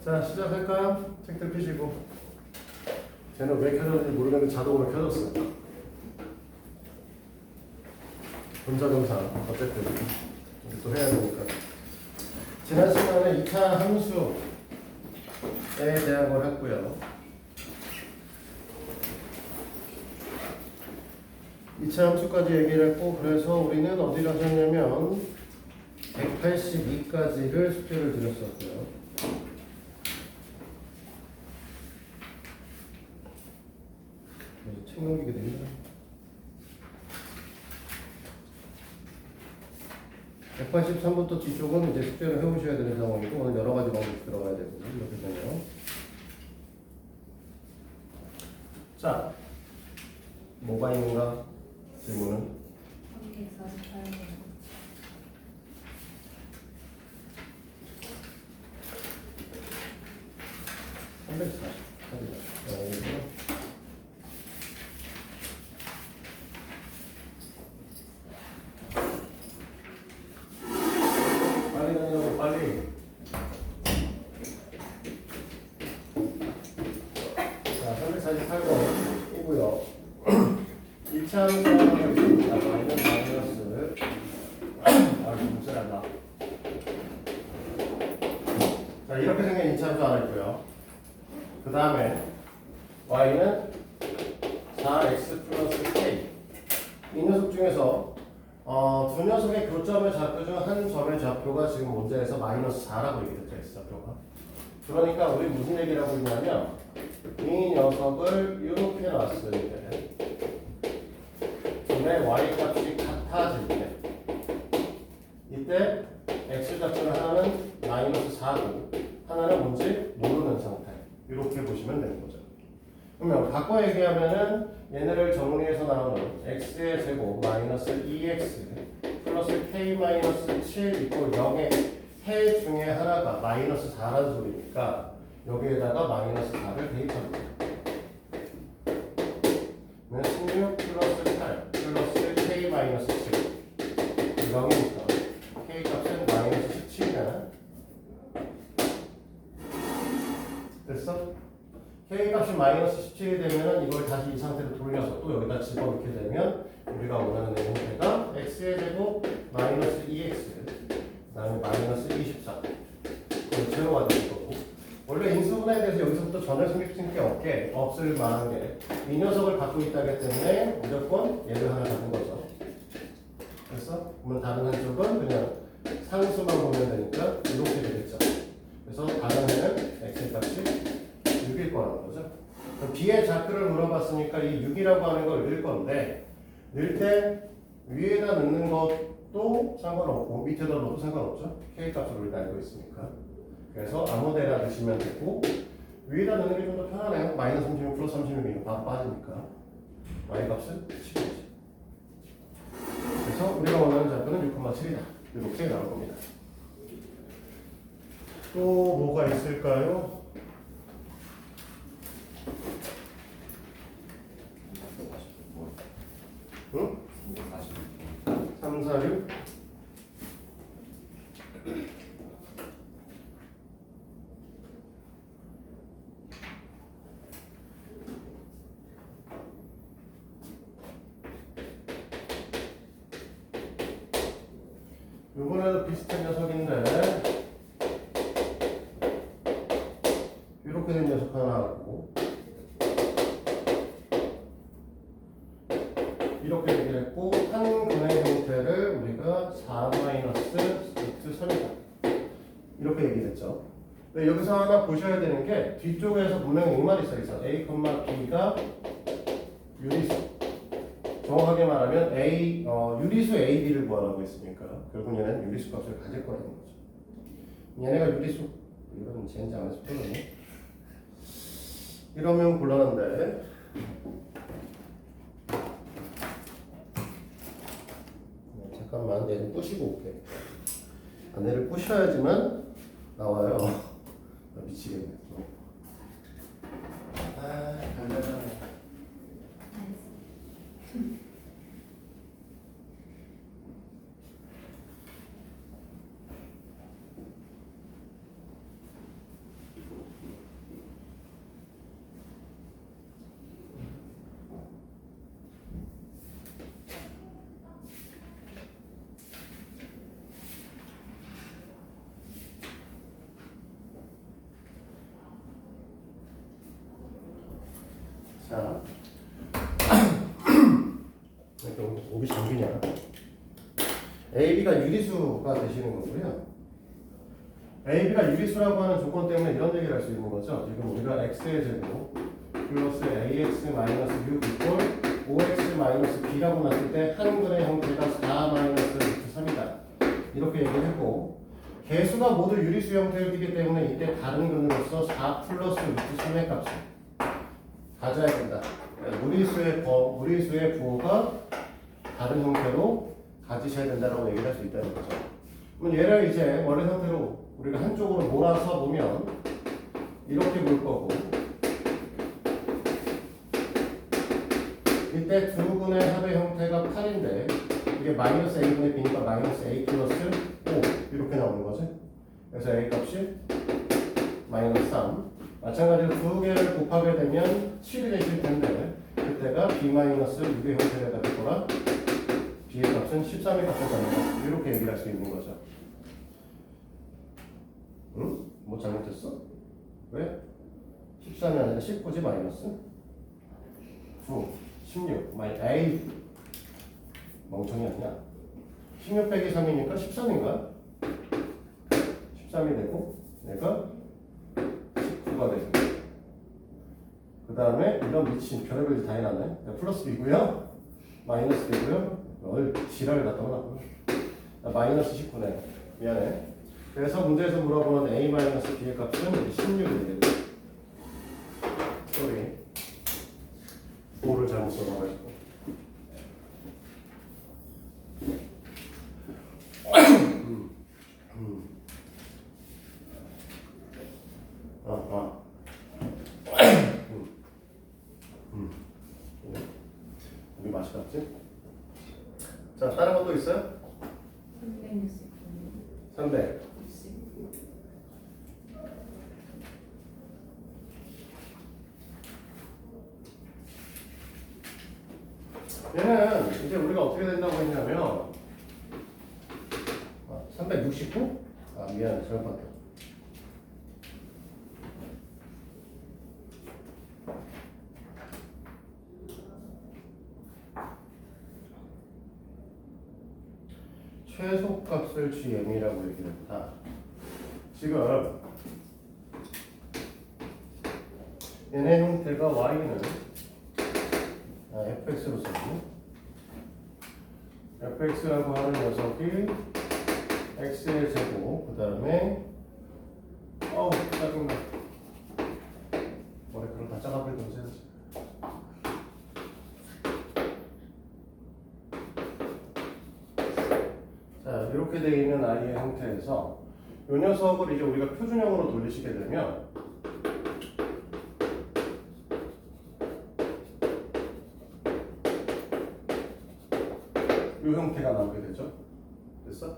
자, 시작할까요? 책들 펴시고. 쟤는 왜 켜졌는지 모르겠는데 자동으로 켜졌어. 분자검사 어쨌든 우리 또 해야 되니까. 지난 시간에 2차 함수에 대한 걸 했고요. 2차 함수까지 얘기를 했고, 그래서 우리는 어디를 하셨냐면 182까지를 숙제를 드렸었고요. 책 넘기게 됩니다. 183부터 뒤쪽은 이제 숙제를 해오셔야 되는 상황이고, 오늘 여러 가지 방법이 들어가야 되고, 이렇게 되네요. 자, 뭐가 있는가? 질문은? 348번. 340. 빨리 다니라고, 빨리. 자, 348번이고요. 2차 함수는 마이너스 문제를 한다. 자, 이렇게 생긴 2차 함수 하나 있고요. 그 다음에 y는 4x 플러스 k. 이 녀석 중에서 두 녀석의 교점의 좌표 중 한 점의 좌표가 지금 문제에서 마이너스 4라고 얘기되어 있어, 좌표가. 그러니까 우리 무슨 얘기를 하고 있냐면 이 녀석을 이렇게 놨을 때 근데 y 값이 같아질 때 이때 x 좌표는 하나는 마이너스 4고 하나는 뭔지 모르는 상태. 이렇게 보시면 되는 거죠. 그러면 바꿔 얘기하면은 얘네를 정리해서 나오는 x의 제곱 마이너스 2x 플러스 k 마이너스 7 이꼴 0의 해 중에 하나가 마이너스 4라는 소리니까 여기에다가 마이너스 4를 대입합니다. 그러면 16 플러스 8 플러스 k 마이너스 7 0이니까 k 값은 마이너스 17이잖아. 됐어? k 값이 마이너스 17이 되면 이걸 다시 이 상태로 돌려서 또 여기다 집어넣게 되면 우리가 원하는 형태가 x의 제곱 마이너스 2x 그 다음에 마이너스 24 그리고 제로가 되는 거고, 원래 인수분해에 대해서 여기서부터 전혀 생길 게 없을 만한 게 이 녀석을 갖고 있다기 때문에 무조건 얘를 하나 갖는 거죠. 그래서 그러면 다른 한쪽은 그냥 상수만 보면 되니까 이렇게 되겠죠. 그래서 다른 해는 x의 값이 6일 거라는 거죠. 그럼 B의 좌표를 물어봤으니까 이 6이라고 하는 걸 넣을 건데, 넣을 때 위에다 넣는 것도 상관없고 밑에다 넣어도 상관없죠. K 값을 우리가 알고 있으니까. 그래서 아무 데나 넣으시면 되고, 위에다 넣는 게 좀 더 편하네요. 마이너스 36 플러스 36이면 바로 빠지니까. Y 값은 10이죠. 그래서 우리가 원하는 좌표는 6,7이다. 이렇게 나올 겁니다. 또 뭐가 있을까요? 응? 3, 4, 6? 요번에도 비슷한 녀석인데 이렇게 된 녀석 하나 하고 이렇게 얘기를 했고, 한 근의 형태를 우리가 4-루트 3이다 이렇게 얘기했죠. 근데 여기서 하나 보셔야 되는 게 뒤쪽에서 분명히 이 말이 써있어. A, B가 유리수. 정확하게 말하면 유리수 AB를 구하라고 했으니까 결국 얘는 유리수 값을 가질 거라는 거죠. 얘네가 유리수 이런 젠장에서 풀었네. 이러면 곤란한데 잠깐만 얘 좀 부시고 올게. 얘를 부셔야지만 나와요. 나 미치겠네. 간단하네. 자, 이렇게 목이 잠기냐? AB가 유리수가 되시는 거고요. AB가 유리수라고 하는 조건 때문에 이런 얘기를 할 수 있는 거죠. 지금 우리가 x의 제곱 플러스 ax 마이너스 6 이꼴 5x 마이너스 b라고 놨을 때 한 근의 형태가 4 마이너스 루트 3이다. 이렇게 얘기를 했고 개수가 모두 유리수 형태이기 때문에 이때 다른 근으로서 4 플러스 루트 3의 값을 가져야 된다. 무리수의 부호가 다른 형태로 가지셔야 된다라고 얘기를 할 수 있다는 거죠. 그럼 얘를 이제 원래 상태로 우리가 한쪽으로 몰아서 보면 이렇게 볼 거고 이때 두 근의 합의 형태가 8인데 이게 마이너스 a분의 b니까 마이너스 a 플러스 5 이렇게 나오는 거지. 그래서 a 값이 마이너스 3 마찬가지로 두 개를 곱하게 되면 7이 되실 텐데 그때가 b 마이너스 6의 형태가 될 거라 b의 값은 13의 값을 잡는다. 이렇게 얘기를 할 수 있는 거죠. 응? 뭐 잘못했어? 왜? 13이 아니라 19지 마이너스 9 16 에이 멍청이 아니야. 16 빼기 3이니까 13인가? 13이 되고 얘가 19가 되고 그 다음에 이런 미친 별의별 다 해놨네. 플러스 B고요 마이너스 B고요 지랄을 갖다 놨고 마이너스 19네. 미안해. 그래서 문제에서 물어보는 A-B의 값은 16이 되고 쏘리 5를 잘못 써놔가지고 우리 맛이 갔지? 자, 다른 것도 있어요? 360. 300 얘는 이제 우리가 어떻게 된다고 했냐면 369? 아 미안해 잘못 봤다. 최소값을 GM이라고 얘기를 했다. 지금 얘네 형태가 Y는 fx로 썼고 fx라고 하는 녀석이 x의 제곱 그 다음에 어우 짜증나 머리카락 다 작아버리고 있어야지. 자 이렇게 되어 있는 i의 형태에서 이 녀석을 이제 우리가 표준형으로 돌리시게 되면 이 형태가 나오게 되죠. 됐어?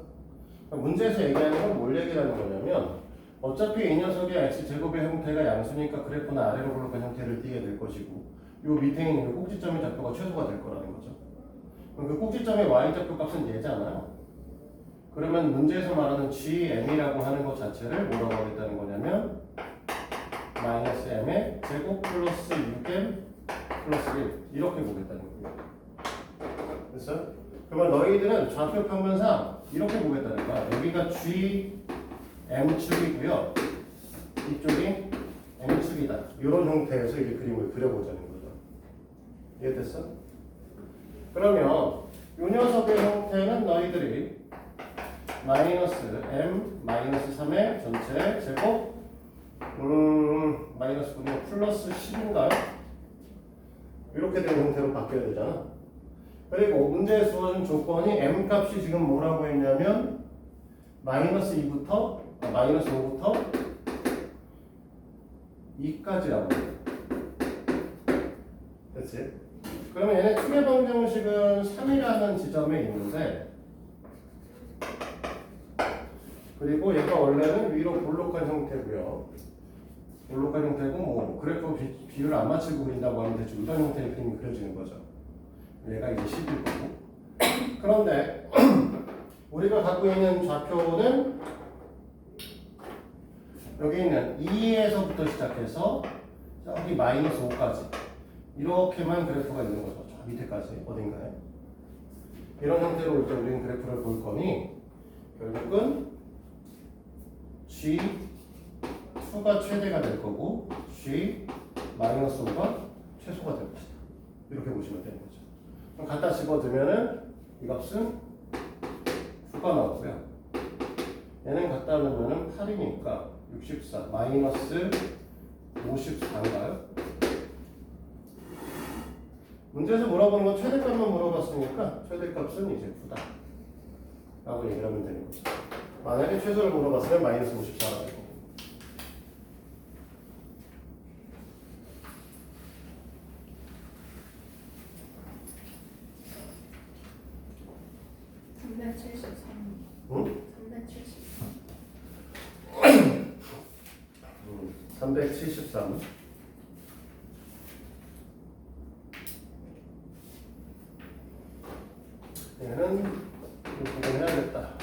문제에서 얘기하는 건 뭘 얘기하는 거냐면 어차피 이 녀석의 x제곱의 형태가 양수니까 그래프는 아래로 볼록한 형태를 띠게 될 것이고 이 밑에 있는 꼭지점의 좌표가 최소가 될 거라는 거죠. 그럼 그 꼭지점의 y좌표 값은 얘잖아요. 그러면 문제에서 말하는 gm이라고 하는 것 자체를 뭐라고 하겠다는 거냐면 마이너스 m의 제곱 플러스 6m 플러스 1 이렇게 보겠다는 거예요. 됐어요? 그러면 너희들은 좌표 평면상 이렇게 보겠다는 거야. 여기가 G, M축이고요. 이쪽이 M축이다. 이런 형태에서 이 그림을 그려보자는 거죠. 이해됐어? 그러면 이 녀석의 형태는 너희들이 마이너스 M, 마이너스 3의 전체 제곱 마이너스 9는 플러스 10인가요? 이렇게 된 형태로 바뀌어야 되잖아. 그리고 문제에 주어진 조건이 m 값이 지금 뭐라고 했냐면 마이너스 2부터 마이너스 5부터 2까지라고 해요. 그렇지? 그러면 얘네 축의 방정식은 3이라는 지점에 있는데 그리고 얘가 원래는 위로 볼록한 형태고요. 볼록한 형태고 뭐 그래프 비를 안 맞추고 그린다고 하면 대충 이런 형태의 그림이 그려지는 거죠. 얘가 이제 10일 거고. 그런데 우리가 갖고 있는 좌표는 여기 있는 2에서부터 시작해서 여기 마이너스 5까지 이렇게만 그래프가 있는 거죠. 저 밑에까지 어딘가에. 이런 형태로 이제 우리는 그래프를 볼 거니 결국은 G2가 최대가 될 거고 G-5가 최소가 될 것이다. 이렇게 보시면 되는 거죠. 그럼 갖다 집어두면은 이 값은 9가 나오고요. 얘는 갖다 놓으면은 8이니까 64 마이너스 54인가요? 문제에서 물어보는 건 최대값만 물어봤으니까 최대값은 이제 9다 라고 얘기를 하면 되는 거죠. 만약에 최소를 물어봤으면 마이너스 54가 되고 373. 응? 373. 373 얘는 구분해야겠다.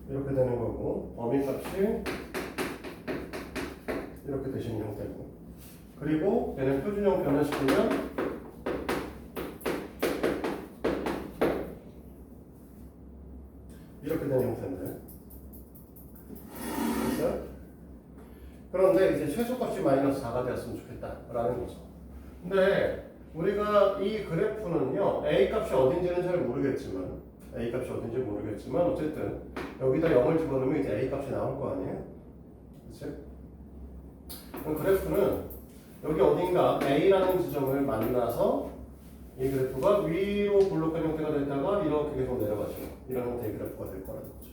이렇게 되는 거고 범위값이 이렇게 되시는 형태고 그리고 얘는 표준형 변환시키면 이렇게 되는 형태인데 됐어요? 그런데 이제 최소값이 마이너스 4가 되었으면 좋겠다라는 거죠. 근데 우리가 이 그래프는요 A값이 어딘지는 잘 모르겠지만 A값이 어딘지 모르겠지만 어쨌든 여기다 0을 집어넣으면 이제 A값이 나올 거 아니에요? 그치? 그럼 그래프는 여기 어딘가 A라는 지점을 만나서 이 그래프가 위로 볼록한 형태가 됐다가 이렇게 계속 내려가죠. 이런 형태의 그래프가 될 거라는 거죠.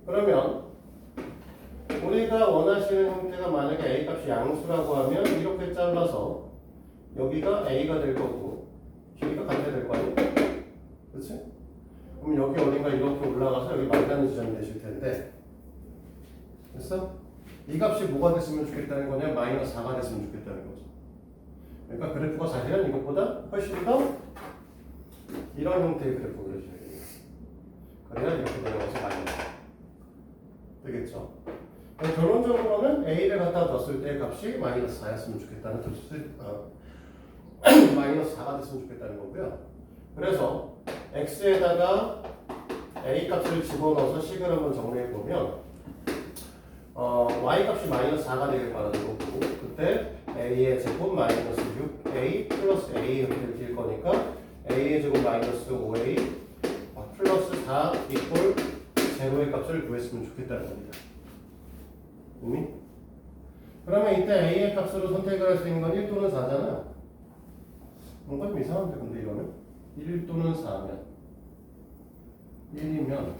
그러면 우리가 원하시는 형태가 만약에 A값이 양수라고 하면 이렇게 잘라서 여기가 A가 될 거고 길이가 같게 될 거 아니에요? 그렇지? 그럼 여기 어딘가 이렇게 올라가서 여기 만나는 지점이 되실 텐데 됐어? 이 값이 뭐가 됐으면 좋겠다는 거냐? 마이너스 4가 됐으면 좋겠다는 거죠. 그러니까 그래프가 사실은 이것보다 훨씬 더 이런 형태의 그래프를 그려줘야 돼요. 그래야 이렇게 내려가서 마이너스 되겠죠? 결론적으로는 A를 갖다 뒀을 때 값이 마이너스 4였으면 좋겠다는 뜻을 마이너스 4가 됐으면 좋겠다는 거고요. 그래서 X에다가 A 값을 집어넣어서 식을 한번 정리해 보면 Y 값이 마이너스 4가 되길 바라는 거고 그때 A의 제곱 마이너스 6A 플러스 A 이렇게 될 거니까 A의 제곱 마이너스 5A 플러스 4 이꼴 제로의 값을 구했으면 좋겠다는 겁니다. 그러면 이때 A의 값으로 선택을 할 수 있는 건 1 또는 4잖아. 뭔가 좀 이상한데 근데 이거는 1 또는 4면 1이면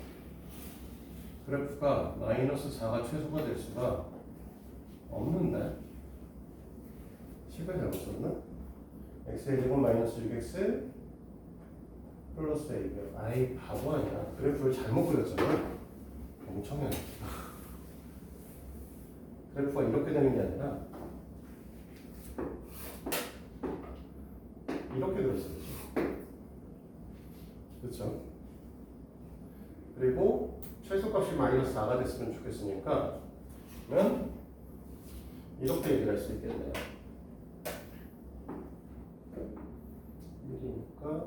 그래프가 마이너스 4가 최소가 될 수가 없는데 식을 잘못 썼나? x의 제곱 마이너스 6x 플러스 a가 아이 바보 아니야. 그래프를 잘못 그렸잖아. 멍청해. 그래프가 이렇게 되는 게 아니라 이렇게 그렸어요. 그렇죠? 그리고 최소값이 마이너스 4가 됐으면 좋겠으니까 그러면 이렇게 얘기를 할 수 있겠네요. 1이니까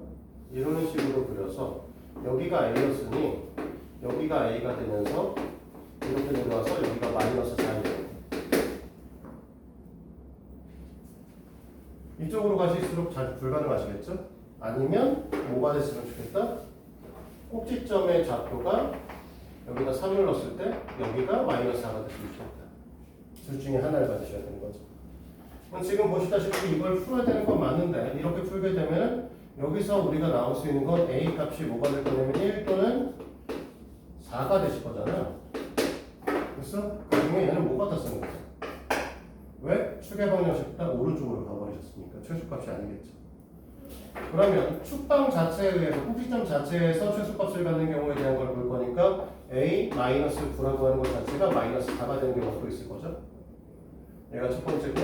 이런 식으로 그려서 여기가 A였으니 여기가 A가 되면서 이렇게 내려와서 여기가 마이너스 4예요. 이쪽으로 가실수록 잘 불가능하시겠죠? 아니면 뭐가 됐으면 좋겠다? 꼭지점의 좌표가 여기다 3을 넣었을 때 여기가 마이너스 4가 됐으면 좋겠다. 둘 중에 하나를 받으셔야 되는 거죠. 그럼 지금 보시다시피 이걸 풀어야 되는 건 맞는데 이렇게 풀게 되면 여기서 우리가 나올 수 있는 건 A 값이 뭐가 될 거냐면 1 또는 4가 되실 거잖아요. 그래서 그 중에 얘는 뭐 갖다 쓰는 거죠? 왜? 축의 방정식 딱 오른쪽으로 가버리셨으니까 최소값이 아니겠죠. 그러면 축방 자체에 의해서 꼭지점 자체에서 최소값을 갖는 경우에 대한 걸 볼 거니까 A-9라고 하는 것 자체가 마이너스 4가 되는 경우가 또 있을 거죠. 얘가 첫 번째고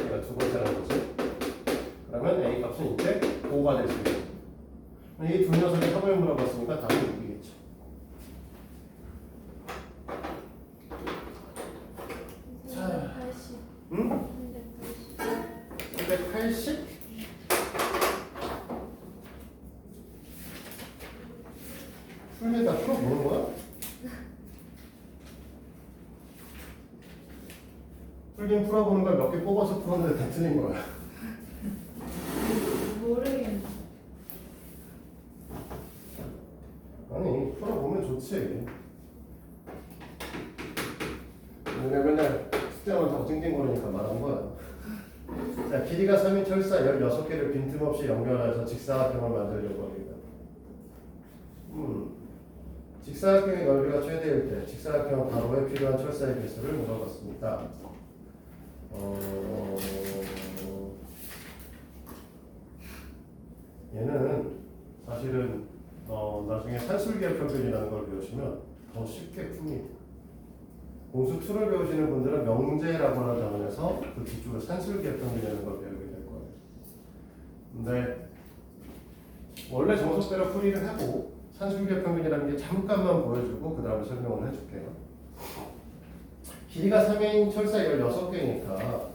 얘가 두 번째라는 거죠. 그러면 A 값은 이제 5가 될 수 있고 이 두 녀석의 합을 물어봤으니까 답은 6이겠죠. 풀면 다 풀어보는 거야? 풀긴 풀어보는 걸 몇 개 뽑아서 풀었는데 다 틀린 거야. 모르겠네. 아니 풀어보면 좋지. 내가 맨날 숙제만 더 찡찡거리니까 말한 거야. 자, 길이가 3인 철사 16개를 빈틈없이 연결해서 직사각형을 만들려고 합니다. 직사각형의 넓이가 최대일 때 직사각형 가로에 필요한 철사의 개수를 물어봤습니다. 얘는 사실은 나중에 산술기하평균이라는 걸 배우시면 더 쉽게 풉니다. 공수 2를 배우시는 분들은 명제라고 하는 단원에서 그 뒤쪽으로 산술기하평균이라는 걸 배우게 될 거예요. 근데 원래 정석대로 풀이를 하고 산술기하평균이라는 게 잠깐만 보여주고 그 다음에 설명을 해줄게요. 길이가 3인 철사 16개니까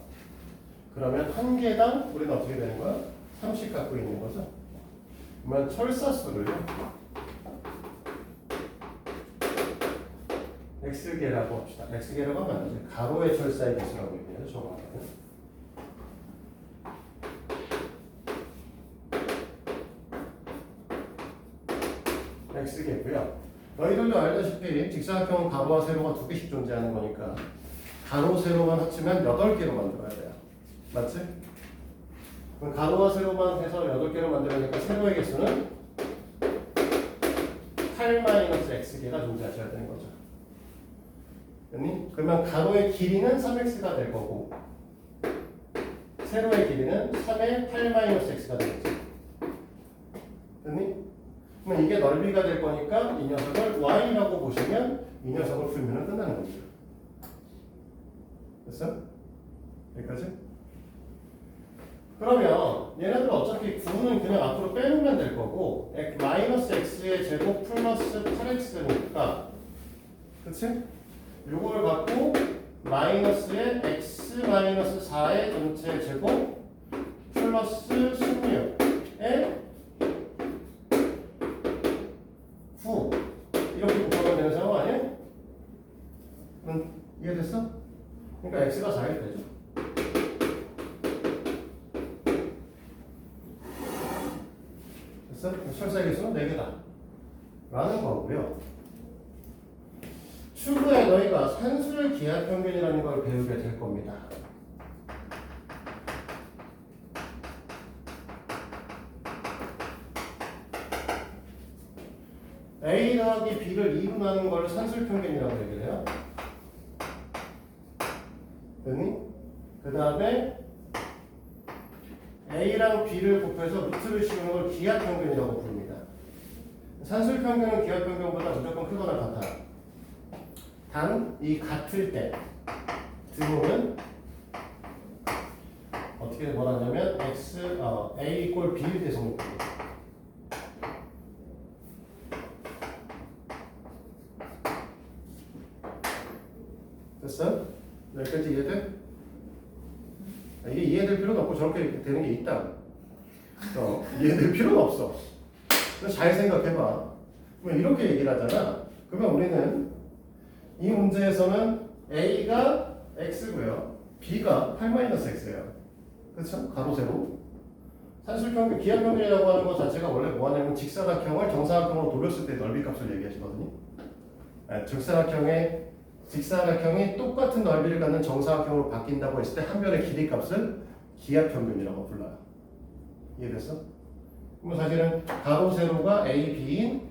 그러면 한 개당 우리는 어떻게 되는 거야? 3씩 갖고 있는 거죠. 그러면 철사 수를 x개라고 합시다. x개라고 하면 안 되지. 가로의 철사의 개수라고 얘기해요. 정확하게. x개고요. 너희들도 알다시피 직사각형은 가로와 세로가 2개씩 존재하는 거니까 가로, 세로만 합치면 8개로 만들어야 돼요. 맞지? 그럼 가로와 세로만 해서 8개로 만들어야니까 세로의 개수는 8-x개가 존재하셔야 되는 거죠. 됐니? 그러면 가로의 길이는 3x가 될 거고 세로의 길이는 3의 8-x가 되겠죠. 됐니? 그러면 이게 넓이가 될 거니까 이 녀석을 y라고 보시면 이 녀석을 풀면 끝나는 겁니다. 됐어? 여기까지? 그러면 얘네들 어차피 9는 그냥 앞으로 빼놓으면 될 거고 마이너스 x의 제곱 플러스 8x니까 그치? 요거를 갖고 마이너스의 x 마이너스 4의 전체 제곱 플러스 16의 9 이렇게 곱하면 되는 상황 아니야? 이해됐어? 그러니까 x가 4일 되죠. 됐어? 철사의 개수는 4개다 라는 거고요. 추후에 너희가 산술 기하평균이라는 걸 배우게 될 겁니다. A 더하기 B를 2로 나눈 걸 산술평균이라고 얘기를 해요. 됐니? 그 다음에 A랑 B를 곱해서 루트를 씌우는 걸 기하평균이라고 부릅니다. 산술평균은 기하평균보다 무조건 크거나 같아요. 단, 이 같을 때 등호는 어떻게 말하냐면 A 이꼴 B일 때 성립됩니다. 됐어? 여기까지 이해돼? 이게 이해될 필요는 없고 저렇게 되는 게 있다. 이해될 필요는 없어. 잘 생각해봐. 그러면 이렇게 얘기를 하잖아. 그러면 우리는 이 문제에서는 A가 X고요. B가 8-X예요. 그렇죠? 가로 세로. 산술평균, 기하평균이라고 하는 것 자체가 원래 뭐 하냐면 직사각형을 정사각형으로 돌렸을 때 넓이 값을 얘기하시거든요. 직사각형이 똑같은 넓이를 갖는 정사각형으로 바뀐다고 했을 때 한 변의 길이 값을 기하평균이라고 불러요. 이해됐어? 그럼 사실은 가로 세로가 A, B인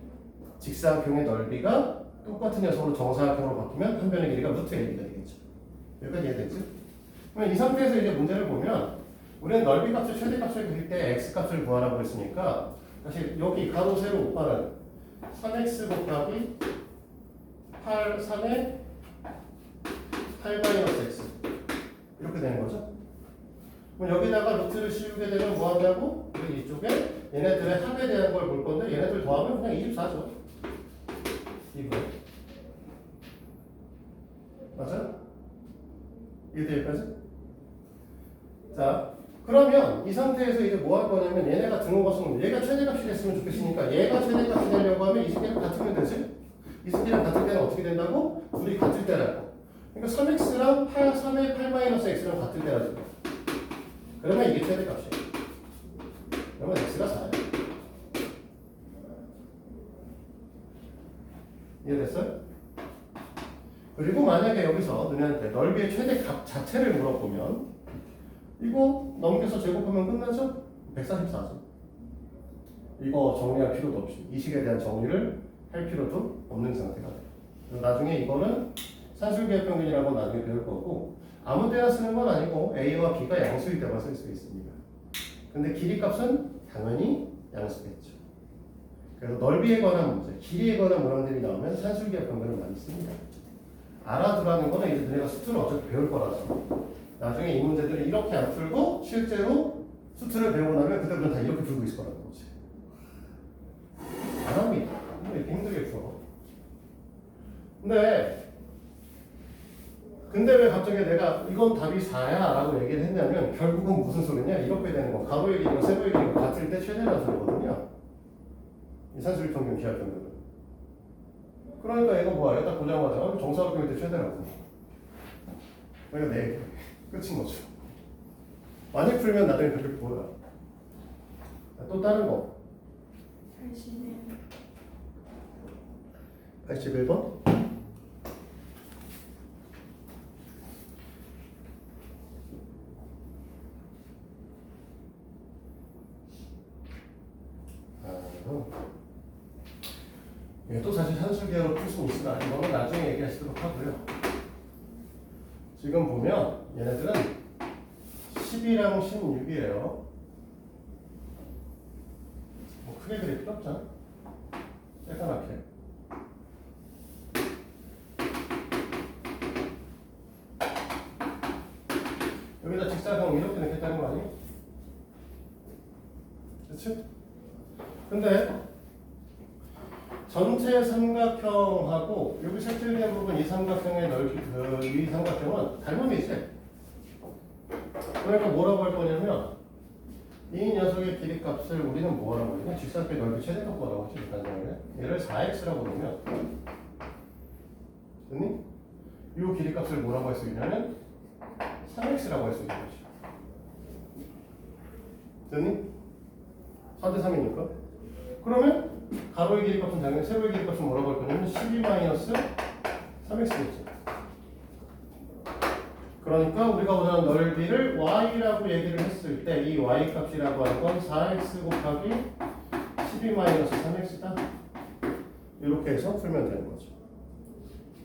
직사각형의 넓이가 똑같은 녀석으로 정사각형으로 바뀌면 한 변의 길이가 루트 AB가 되겠죠. 여기까지 이해됐지? 그럼 이 상태에서 이제 문제를 보면 우리는 넓이 값을 최대값을 그릴 때 x 값을 구하라고 했으니까 사실 여기 가로 세로 오빠는 3x 곱하기 3의 8-x 이렇게 되는 거죠. 그럼 여기다가 루트를 씌우게 되면 뭐 한다고? 여기 이쪽에 얘네들의 합에 대한 걸 볼 건데 얘네들 더하면 그냥 24죠. 이거 맞아? 이해돼 여기까지? 자, 그러면 이 상태에서 이제 뭐 할 거냐면 얘네가 등호가성 얘가 최대값이 됐으면 좋겠으니까 얘가 최대값이 되려고 하면 이 새끼랑 같으면 되지. 이 새끼랑 같을 때는 어떻게 된다고? 둘이 같을 때라고. 그러니까 3x랑 3의 8-x랑 같을 때라지. 그러면 이게 최대값이야. 그러면 x가 4야. 이해됐어요? 그리고 만약에 여기서 너네한테 넓이의 최대값 자체를 물어보면 이거 넘겨서 제곱하면 끝나죠? 144죠. 이거 정리할 필요도 없이 이 식에 대한 정리를 할 필요도 없는 상태가 돼요. 나중에 이거는 산술기의 평균이라고 나중에 배울 거고 아무 데나 쓰는 건 아니고 A와 B가 양수일 때만 쓸 수 있습니다. 근데 길이 값은 당연히 양수겠죠. 그래서 넓이에 관한 문제, 길이에 관한 문항들이 나오면 산술기의 평균을 많이 씁니다. 알아두라는 거는 이제 너네가 수트를 어차피 배울 거라서 나중에 이 문제들을 이렇게 안 풀고 실제로 수트를 배우고 나면 그때부터 다 이렇게 풀고 있을 거라는 거지. 안 합니다. 뭐 이렇게 힘들게 풀어. 근데 왜 갑자기 내가 이건 답이 4야 라고 얘기를 했냐면 결국은 무슨 소리냐? 이렇게 되는 거. 가로의 길이와 세로의 길이가 같을 때 최대라는 소리거든요. 이 산술 평균, 기하 평균은. 그러니까 얘가 뭐야? 여기다 보자마자 정사각형일 때 최대라고. 그러니까 네 끝인 거죠. 많이 풀면 나중에 그렇게 보여. 또 다른 거. 81번. 얘도 사실 산술기하로 풀 수 있으나 이거는 나중에 얘기하시도록 하고요. 지금 보면 얘네들은 10이랑 16이에요. 뭐 크게 그릴 필요 없잖아. 새까맣게. 여기다 직사각형 이렇게 넣겠다는 거 아니에요? 그치? 근데 전체 삼각형하고 여기 색칠된 부분 이 삼각형의 넓이 이 삼각형은 닮음이지. 그러니까 뭐라고 할 거냐면 이 녀석의 길이 값을 우리는 뭐라고 하냐? 직사각형의 넓이 최대값 뭐라고 하지? 간단하게 얘를 4x라고 놓으면 됐니? 이 길이 값을 뭐라고 할 수 있냐면 3x라고 할 수 있는 거지. 됐니? 4대 3이니까. 그러면 가로의 길이 값은 당연히 세로의 길이 값은 뭐라고 할 거냐면 12-3x겠죠. 그러니까 우리가 원하는 넓이를 y라고 얘기를 했을 때 이 y 값이라고 하는 건 4x 곱하기 12-3x다. 이렇게 해서 풀면 되는 거죠.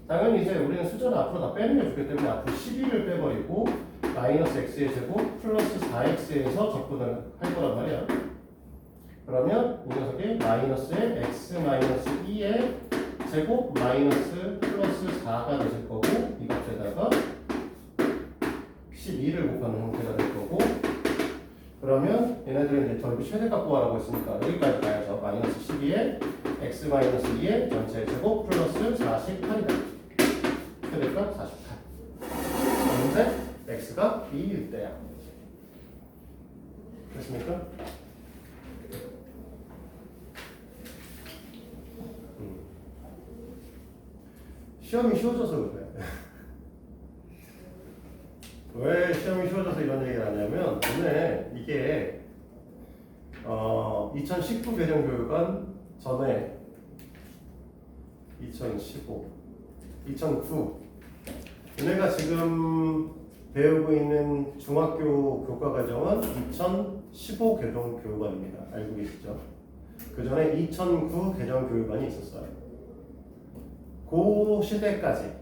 당연히 이제 우리는 숫자를 앞으로 다 빼는 게 좋기 때문에 앞으로 12를 빼버리고 마이너스 x의 제곱 플러스 4x에서 접근을 할 거란 말이야. 그러면 이 녀석이 마이너스의 x 마이너스 2의 제곱 마이너스 플러스 4가 되실 거고 이 값에다가 12를 곱하는 형태가 될 거고 그러면 얘네들은 이제 넓이 최대값 구하라고 했으니까 여기까지 가야죠. 마이너스 12의 x 마이너스 2의 전체 제곱 플러스 48이다. 최대값 48. 그런데 x가 2일 때야. 됐습니까? 시험이 쉬워져서 그래. 왜 시험이 쉬워져서 이런 얘기를 하냐면 오늘 이게 2019 개정교육원 전에 2015, 2009 얘네가 지금 배우고 있는 중학교 교과과정은 2015 개정교육원입니다. 알고 계시죠? 그 전에 2009 개정교육원이 있었어요. 그 시대까지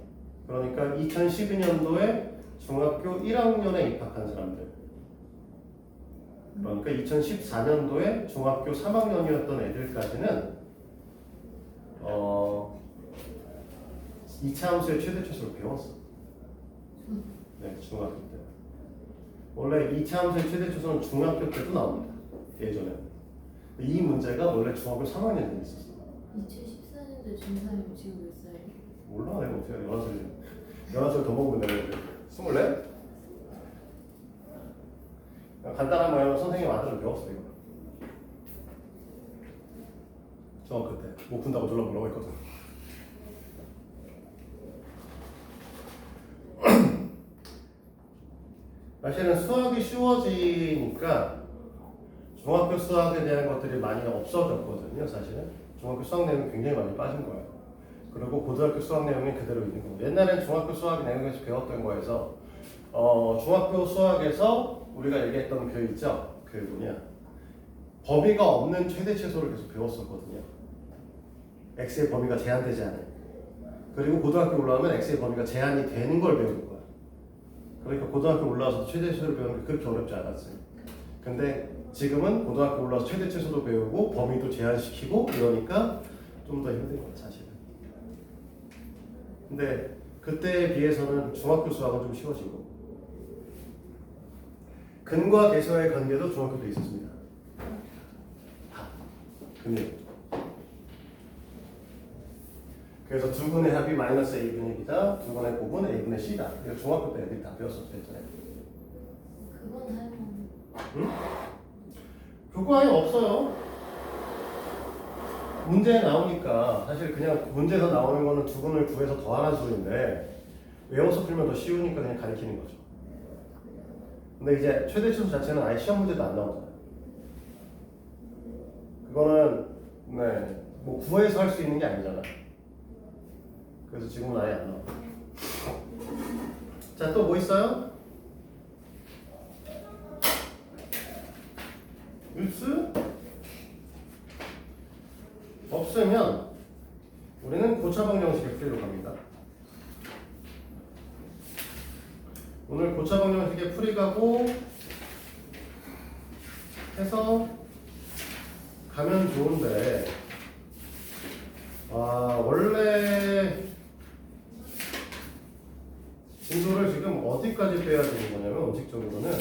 그러니까 2012년도에 중학교 1학년에 입학한 사람들 그러니까 2014년도에 중학교 3학년이었던 애들까지는 2차 함수의 최대초수를 배웠어. 네, 중학교 때. 원래 2차 함수의 최대초수는 중학교 때도 나옵니다. 예전에. 이 문제가 원래 중학교 3학년 때 있었어. 2014년도에 중3이면 지금 몇 살이에요? 몰라 내가 어떻게 11살 더 먹으면 내가 24? 간단한 모양을 선생님이 만들어 배웠어요. 이거. 저 그때 못 푼다고 졸라보려고 했거든. 사실은 수학이 쉬워지니까 중학교 수학에 대한 것들이 많이 없어졌거든요. 사실은 중학교 수학 내용이 굉장히 많이 빠진 거예요. 그리고 고등학교 수학 내용이 그대로 있는 거고, 옛날엔 중학교 수학 내용에서 배웠던 거에서 중학교 수학에서 우리가 얘기했던 그 있죠? 그 뭐냐, 범위가 없는 최대 최소를 계속 배웠었거든요. x의 범위가 제한되지 않아요. 그리고 고등학교 올라오면 x의 범위가 제한이 되는 걸 배우는 거야. 그러니까 고등학교 올라와서 최대 최소를 배우는 게 그렇게 어렵지 않았어요. 근데 지금은 고등학교 올라와서 최대 최소도 배우고 범위도 제한시키고 이러니까 좀 더 힘든 거예요, 사실은. 근데 그때에 비해서는 중학교 수학은 좀 쉬워지고, 근과 계수와의 관계도 중학교 때 있었습니다. 근이요. 그래서 두 분의 합이 마이너스 a분의 b다, 두 분의 곱은 a분의 c다. 이거 중학교 때 애들이 다 배웠었을 때잖아요. 그건 할머니. 응? 그거 아예 없어요. 문제에 나오니까 사실 그냥 문제에서 나오는 거는 두 분을 구해서 더하라는 소리인데 외워서 풀면 더 쉬우니까 그냥 가리키는 거죠. 근데 이제 최대치수 자체는 아예 시험 문제도 안 나오잖아요. 그거는 뭐 구해서 할 수 있는 게 아니잖아. 그래서 지금은 아예 안 나와. 자, 또 뭐 있어요? 루트? 없으면 우리는 고차방 형식의 풀이로 갑니다. 오늘 고차방 형식의 풀이 가고 해서 가면 좋은데, 원래 진도를 지금 어디까지 빼야 되는 거냐면, 원칙적으로는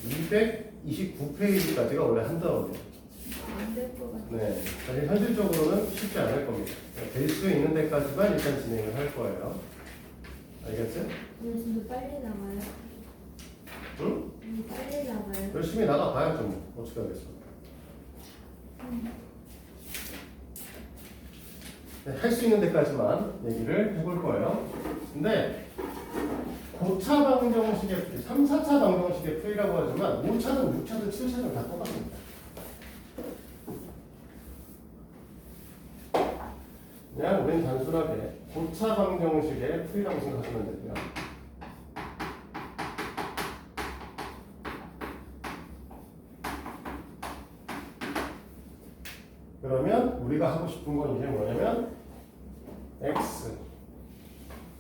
229페이지까지가 원래 한다고요. 안될 것 같아. 네, 사실 현실적으로는 쉽지 않을 겁니다. 될 수 있는 데까지만 일단 진행을 할 거예요. 알겠지? 오늘 진짜 빨리 나가요. 응? 빨리 나가요. 열심히 나가봐야죠. 뭐. 어떻게 하겠어. 네, 할 수 있는 데까지만 얘기를 해볼 거예요. 근데 고차 방정식의 풀이, 3, 4차 방정식의 풀이라고 하지만 5차든 6차든 7차든 다 똑같습니다. 그냥 우린 단순하게 고차 방정식의 풀이라고 생각하시면 되고요. 그러면 우리가 하고 싶은 건 이제 뭐냐면 x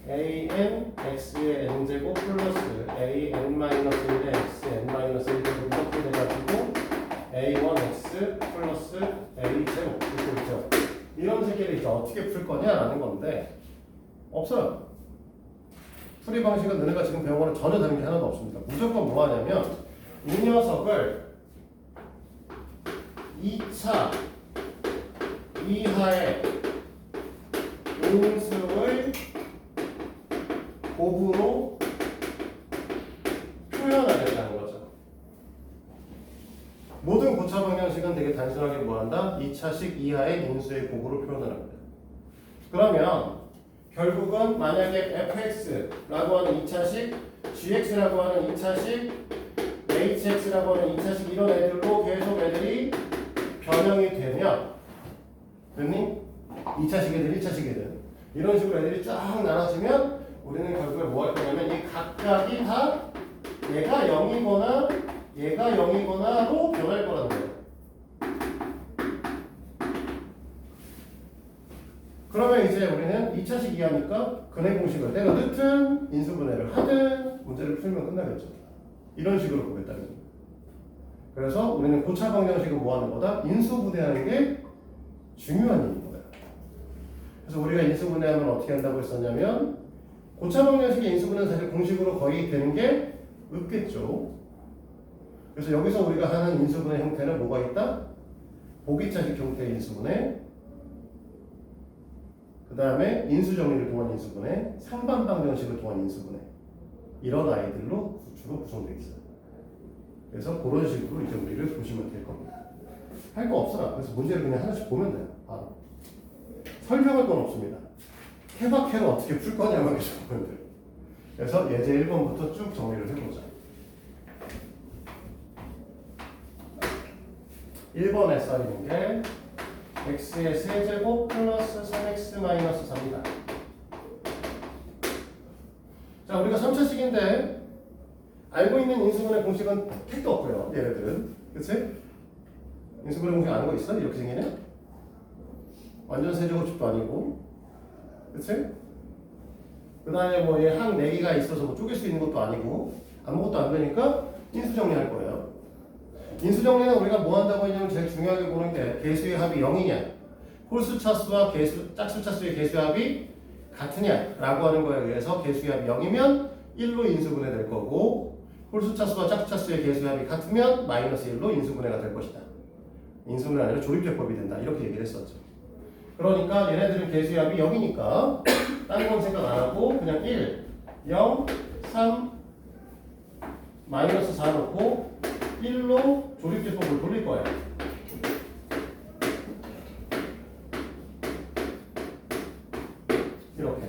an x의 n제곱 플러스 an 마이너스 1의 x n 마이너스 1제곱 이렇게 돼가지고 a1x 플러스 a제곱 이렇게 있죠. 이런 새끼를 이제 어떻게 풀 거냐라는 건데 없어요. 풀이 방식은 너네가 지금 배운 거는 전혀 다른 게 하나도 없습니다. 무조건 뭐 하냐면 이 녀석을 2차 이하의 인수의 곱으로 표현하겠다는 거죠. 모든 고차 방정식은 되게 단순하게 뭐한다? 2차식 이하의 인수의 곱으로 표현을 합니다. 그러면 결국은 만약에 fx라고 하는 2차식, gx라고 하는 2차식, hx라고 하는 2차식 이런 애들로 계속 애들이 변형이 되면, 됐니? 2차식 애들, 1차식 애들 이런 식으로 애들이 쫙 나눠지면 우리는 결국에 뭐 할 거냐면 이 각각이 다 얘가 0이거나 얘가 0이거나로 변할 거라는 거예요. 그러면 이제 우리는 2차식 이하니까 근해 공식을 내가 넣든 인수분해를 하든 문제를 풀면 끝나겠죠. 이런 식으로 보겠다는 거예요. 그래서 우리는 고차 방정식은 뭐 하는 거다? 인수분해하는 게 중요한 일인 거예요. 그래서 우리가 인수분해하면 어떻게 한다고 했었냐면 고차 방정식의 인수분해는 사실 공식으로 거의 되는 게 없겠죠. 그래서 여기서 우리가 하는 인수분해 형태는 뭐가 있다? 보기차식 형태의 인수분해, 그 다음에 인수정리를 통한 인수분해, 상반 방정식을 통한 인수분해, 이런 아이들로 주로 구성되어 있어요. 그래서 그런 식으로 이제 우리를 보시면 될 겁니다. 할 거 없어라. 그래서 문제를 그냥 하나씩 보면 돼요. 바로. 설명할 건 없습니다. 케바케로 어떻게 풀 거냐만 계속 보면 돼요. 그래서 예제 1번부터 쭉 정리를 해보자. 1번에 써있는 게 x의 세제곱 플러스 3x 마이너스 4입니다. 자, 우리가 3차식인데 알고 있는 인수분해 공식은 택도 없고요. 얘네들은. 그치? 인수분해 공식 아는 거 있어? 이렇게 생기네? 완전 세제곱식도 아니고. 그치? 그 다음에 뭐 얘 항 4개가 있어서 뭐 쪼갤 수 있는 것도 아니고 아무것도 안 되니까 인수 정리할 거예요. 인수 정리는 우리가 뭐 한다고 했냐면 제일 중요하게 보는 게 개수의 합이 0이냐 홀수 차수와 짝수 차수의 개수의 합이 같으냐 라고 하는 거에 의해서 개수의 합이 0이면 1로 인수분해 될 거고 홀수 차수와 짝수 차수의 개수의 합이 같으면 마이너스 1로 인수분해가 될 것이다. 인수분해 아니라 조립제법이 된다 이렇게 얘기를 했었죠. 그러니까 얘네들은 개수의 합이 0이니까 다른 건 생각 안 하고 그냥 1, 0, 3, 마이너스 4 놓고 1로 조립제법을 돌릴 거예요. 이렇게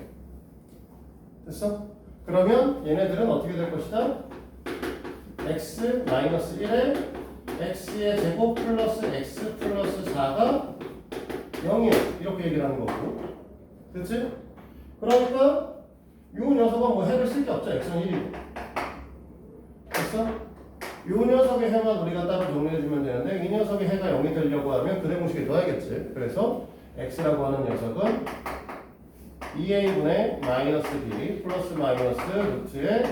됐어? 그러면 얘네들은 어떻게 될 것이다? x 마이너스 1에 x의 제곱 플러스 x 플러스 4가 0이에요. 이렇게 얘기를 하는 거고. 그치? 그러니까 이 녀석은 뭐 해를 쓸 게 없죠. x는 1이고. 됐어? 이 녀석의 해만 우리가 따로 정리해주면 되는데 이 녀석의 해가 0이 되려고 하면 근해 공식에 넣어야겠지. 그래서 x라고 하는 녀석은 2a분의 마이너스 b 플러스 마이너스 루트에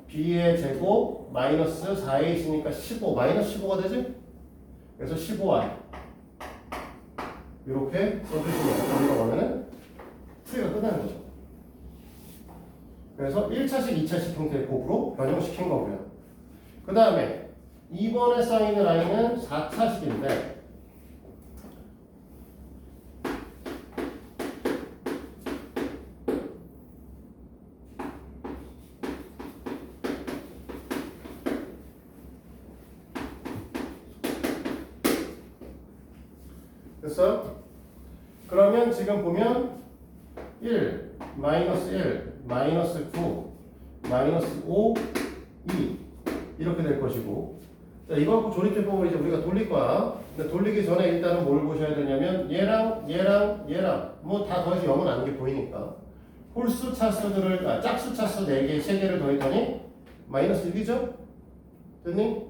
b의 제곱 마이너스 4a시니까 15 마이너스 15가 되지? 그래서 15i 이렇게 써주시면 우리가 원하는 풀이가 끝나는 거죠. 그래서 1차식, 2차식 형태의 곱으로 변형시킨 거고요. 그 다음에 2번에 쌓이는 라인은 4차식인데 됐어? 그러면 지금 보면 1, 마이너스 1, 마이너스 9, 마이너스 5, 2 이렇게 될 것이고 자, 이거 갖고 조립제법을 이제 우리가 돌릴 거야. 근데 돌리기 전에 일단은 뭘 보셔야 되냐면 얘랑 뭐 다 더해서 0은 아닌 게 보이니까 홀수 차수들을 짝수 차수 4개, 3개를 더했더니 마이너스 6이죠? 됐니?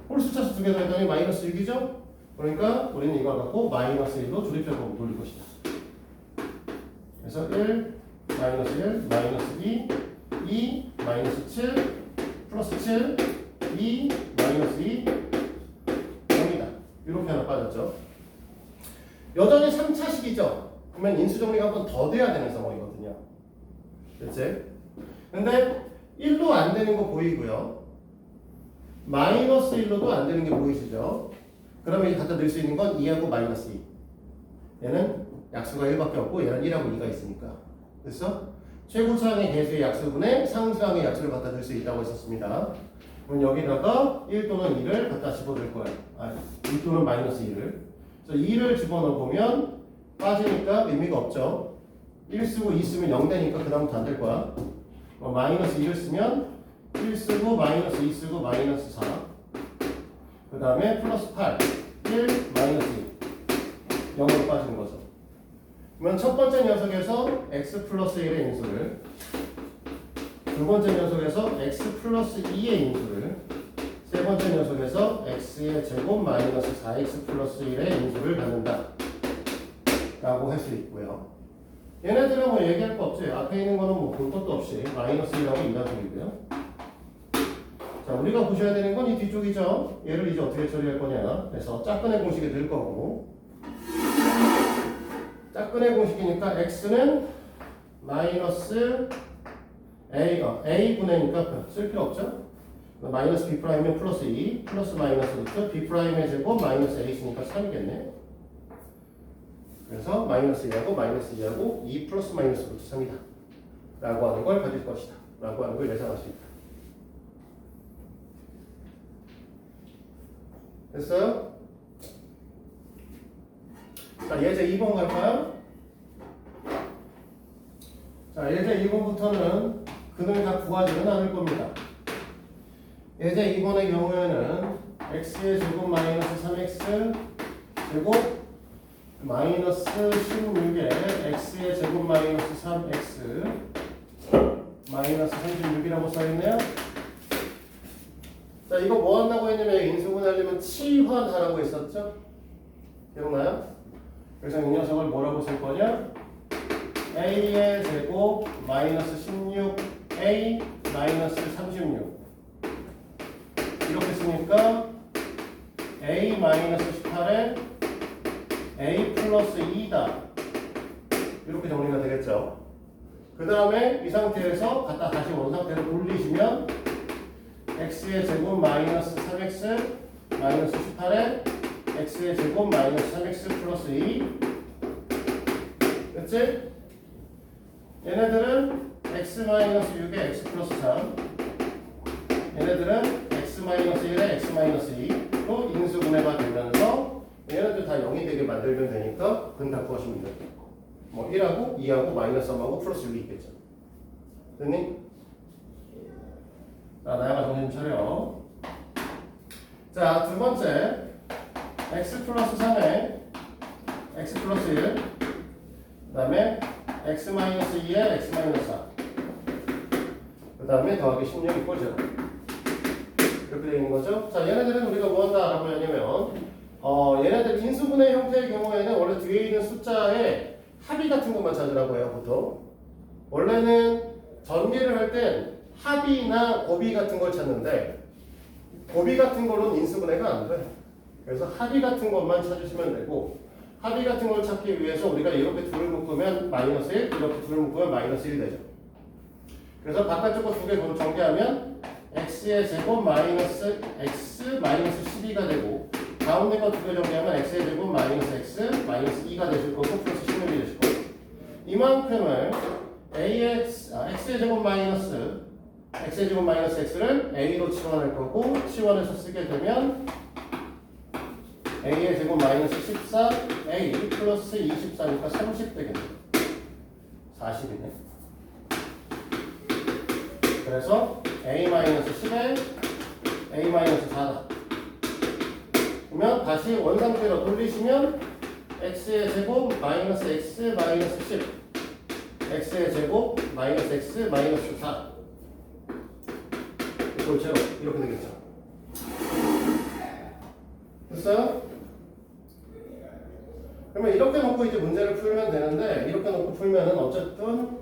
홀수 차수 2개 더했더니 마이너스 6이죠? 그러니까 우리는 이걸 갖고 마이너스 1로 조립제법을 돌릴 것이다. 그래서 1, 마이너스 1, 마이너스 2, 마이너스 7, 플러스 7, 2, 마이너스 2, 0이다. 이렇게 하나 빠졌죠. 여전히 3차식이죠. 그러면 인수정리가 한 번 더 돼야 되는 상황이거든요. 그치? 근데 1로 안 되는 거 보이고요. 마이너스 1로도 안 되는 게 보이시죠? 그러면 이제 갖다 넣을 수 있는 건 2하고 마이너스 2. 얘는 약수가 1밖에 없고 얘는 1하고 2가 있으니까. 됐어? 최고차항의 개수의 약수분에 상수항의 약수를 갖다 넣을 수 있다고 했었습니다. 그럼 여기다가 1 또는 2를 갖다 집어넣을 거예요. 2 또는 마이너스 2를. 그래서 2를 집어넣으면 빠지니까 의미가 없죠. 1 쓰고 2 쓰면 0 되니까 그 다음부터 안 될 거야. 마이너스 2를 쓰면 1 쓰고 마이너스 2 쓰고 마이너스 4. 그 다음에 플러스 8, 1, 마이너스 2 0으로 빠지는 거죠. 그러면 첫 번째 녀석에서 x 플러스 1의 인수를 두 번째 녀석에서 x 플러스 2의 인수를 세 번째 녀석에서 x의 제곱 마이너스 4x 플러스 1의 인수를 갖는다 라고 할 수 있고요. 얘네들은 뭐 얘기할 거 없지. 앞에 있는 거는 뭐 볼 것도 없이 마이너스 1하고 2단속이고요. 자, 우리가 보셔야 되는 건 이 뒤쪽이죠. 얘를 이제 어떻게 처리할 거냐. 그래서 짝근의 공식에 넣을 거고 짝근의 공식이니까 x는 마이너스 a분의니까 쓸 필요 없죠. 마이너스 b'이면 플러스 2 플러스 마이너스 루트 b'의 제곱 마이너스 a 있으니까 3이겠네. 그래서 마이너스 2하고 마이너스 2하고 2 플러스 마이너스 루트 3이다 라고 하는 걸 가질 것이다 라고 하는 걸 예상할 수 있다. 됐어요? 자, 예제 2번 갈까요? 자, 예제 2번부터는 근을 다 구하지는 않을 겁니다. 예제 2번의 경우에는 x의 제곱 마이너스 3x 제곱 마이너스 16에 x의 제곱 마이너스 3x 마이너스 36이라고 써있네요. 자, 이거 뭐 한다고 했냐면 인수분해하려면 치환하라고 했었죠? 기억나요? 그래서 이 녀석을 뭐라고 쓸 거냐? a의 제곱 마이너스 16a 마이너스 36 이렇게 쓰니까 a 마이너스 18에 a 플러스 2다 이렇게 정리가 되겠죠. 그 다음에 이 상태에서 갖다 다시 원상태로 돌리시면 x의 제곱 마이너스 3x 마이너스 18에 x의 제곱 마이너스 3x 플러스 2 됐지? 얘네들은 x 마이너스 6에 x 플러스 3 얘네들은 x 마이너스 1에 x 마이너스 2로 인수분해가 되면서 얘네들 다 0이 되게 만들면 되니까 근 다 구하시면 돼요. 뭐 1하고 2하고 마이너스 3하고 플러스 6이 있겠죠. 됐니? 자, 나야가 정신 차려. 자, 두 번째 x 플러스 3에 x 플러스 1 그 다음에 x 마이너스 2에 x 마이너스 4 그 다음에 더하기 16 이꼴 0 이렇게 되어 있는 거죠. 자, 얘네들은 우리가 뭐 한다라고 하냐면 얘네들 인수분해 형태의 경우에는 원래 뒤에 있는 숫자의 합의 같은 것만 찾으라고 해요. 보통 원래는 전개를 할 땐 합의나 곱이 같은 걸 찾는데 곱이 같은 걸로는 인수분해가 안 돼. 그래서 합의 같은 것만 찾으시면 되고 합의 같은 걸 찾기 위해서 우리가 이렇게 둘을 묶으면 마이너스 1 이렇게 둘을 묶으면 마이너스 1 되죠. 그래서 바깥쪽 거 두 개 정리하면 x의 제곱 마이너스 x 마이너스 12가 되고 가운데 거 두 개 정리하면 x의 제곱 마이너스 x 마이너스 2가 되실 거고 플러스 16이 되실 거고 이만큼을 x의 제곱 마이너스 x의 제곱 마이너스 x를 a로 치환할 거고 치환해서 쓰게 되면 a의 제곱 마이너스 14 a 플러스 24니까 30 되겠네. 40이네. 그래서 a 마이너스 10에 a 마이너스 4다. 그러면 다시 원상태로 돌리시면 x의 제곱 마이너스 x 마이너스 10 x의 제곱 마이너스 x 마이너스 4 골체로 이렇게 되겠죠. 됐어요? 그러면 이렇게 놓고 이제 문제를 풀면 되는데 이렇게 놓고 풀면은 어쨌든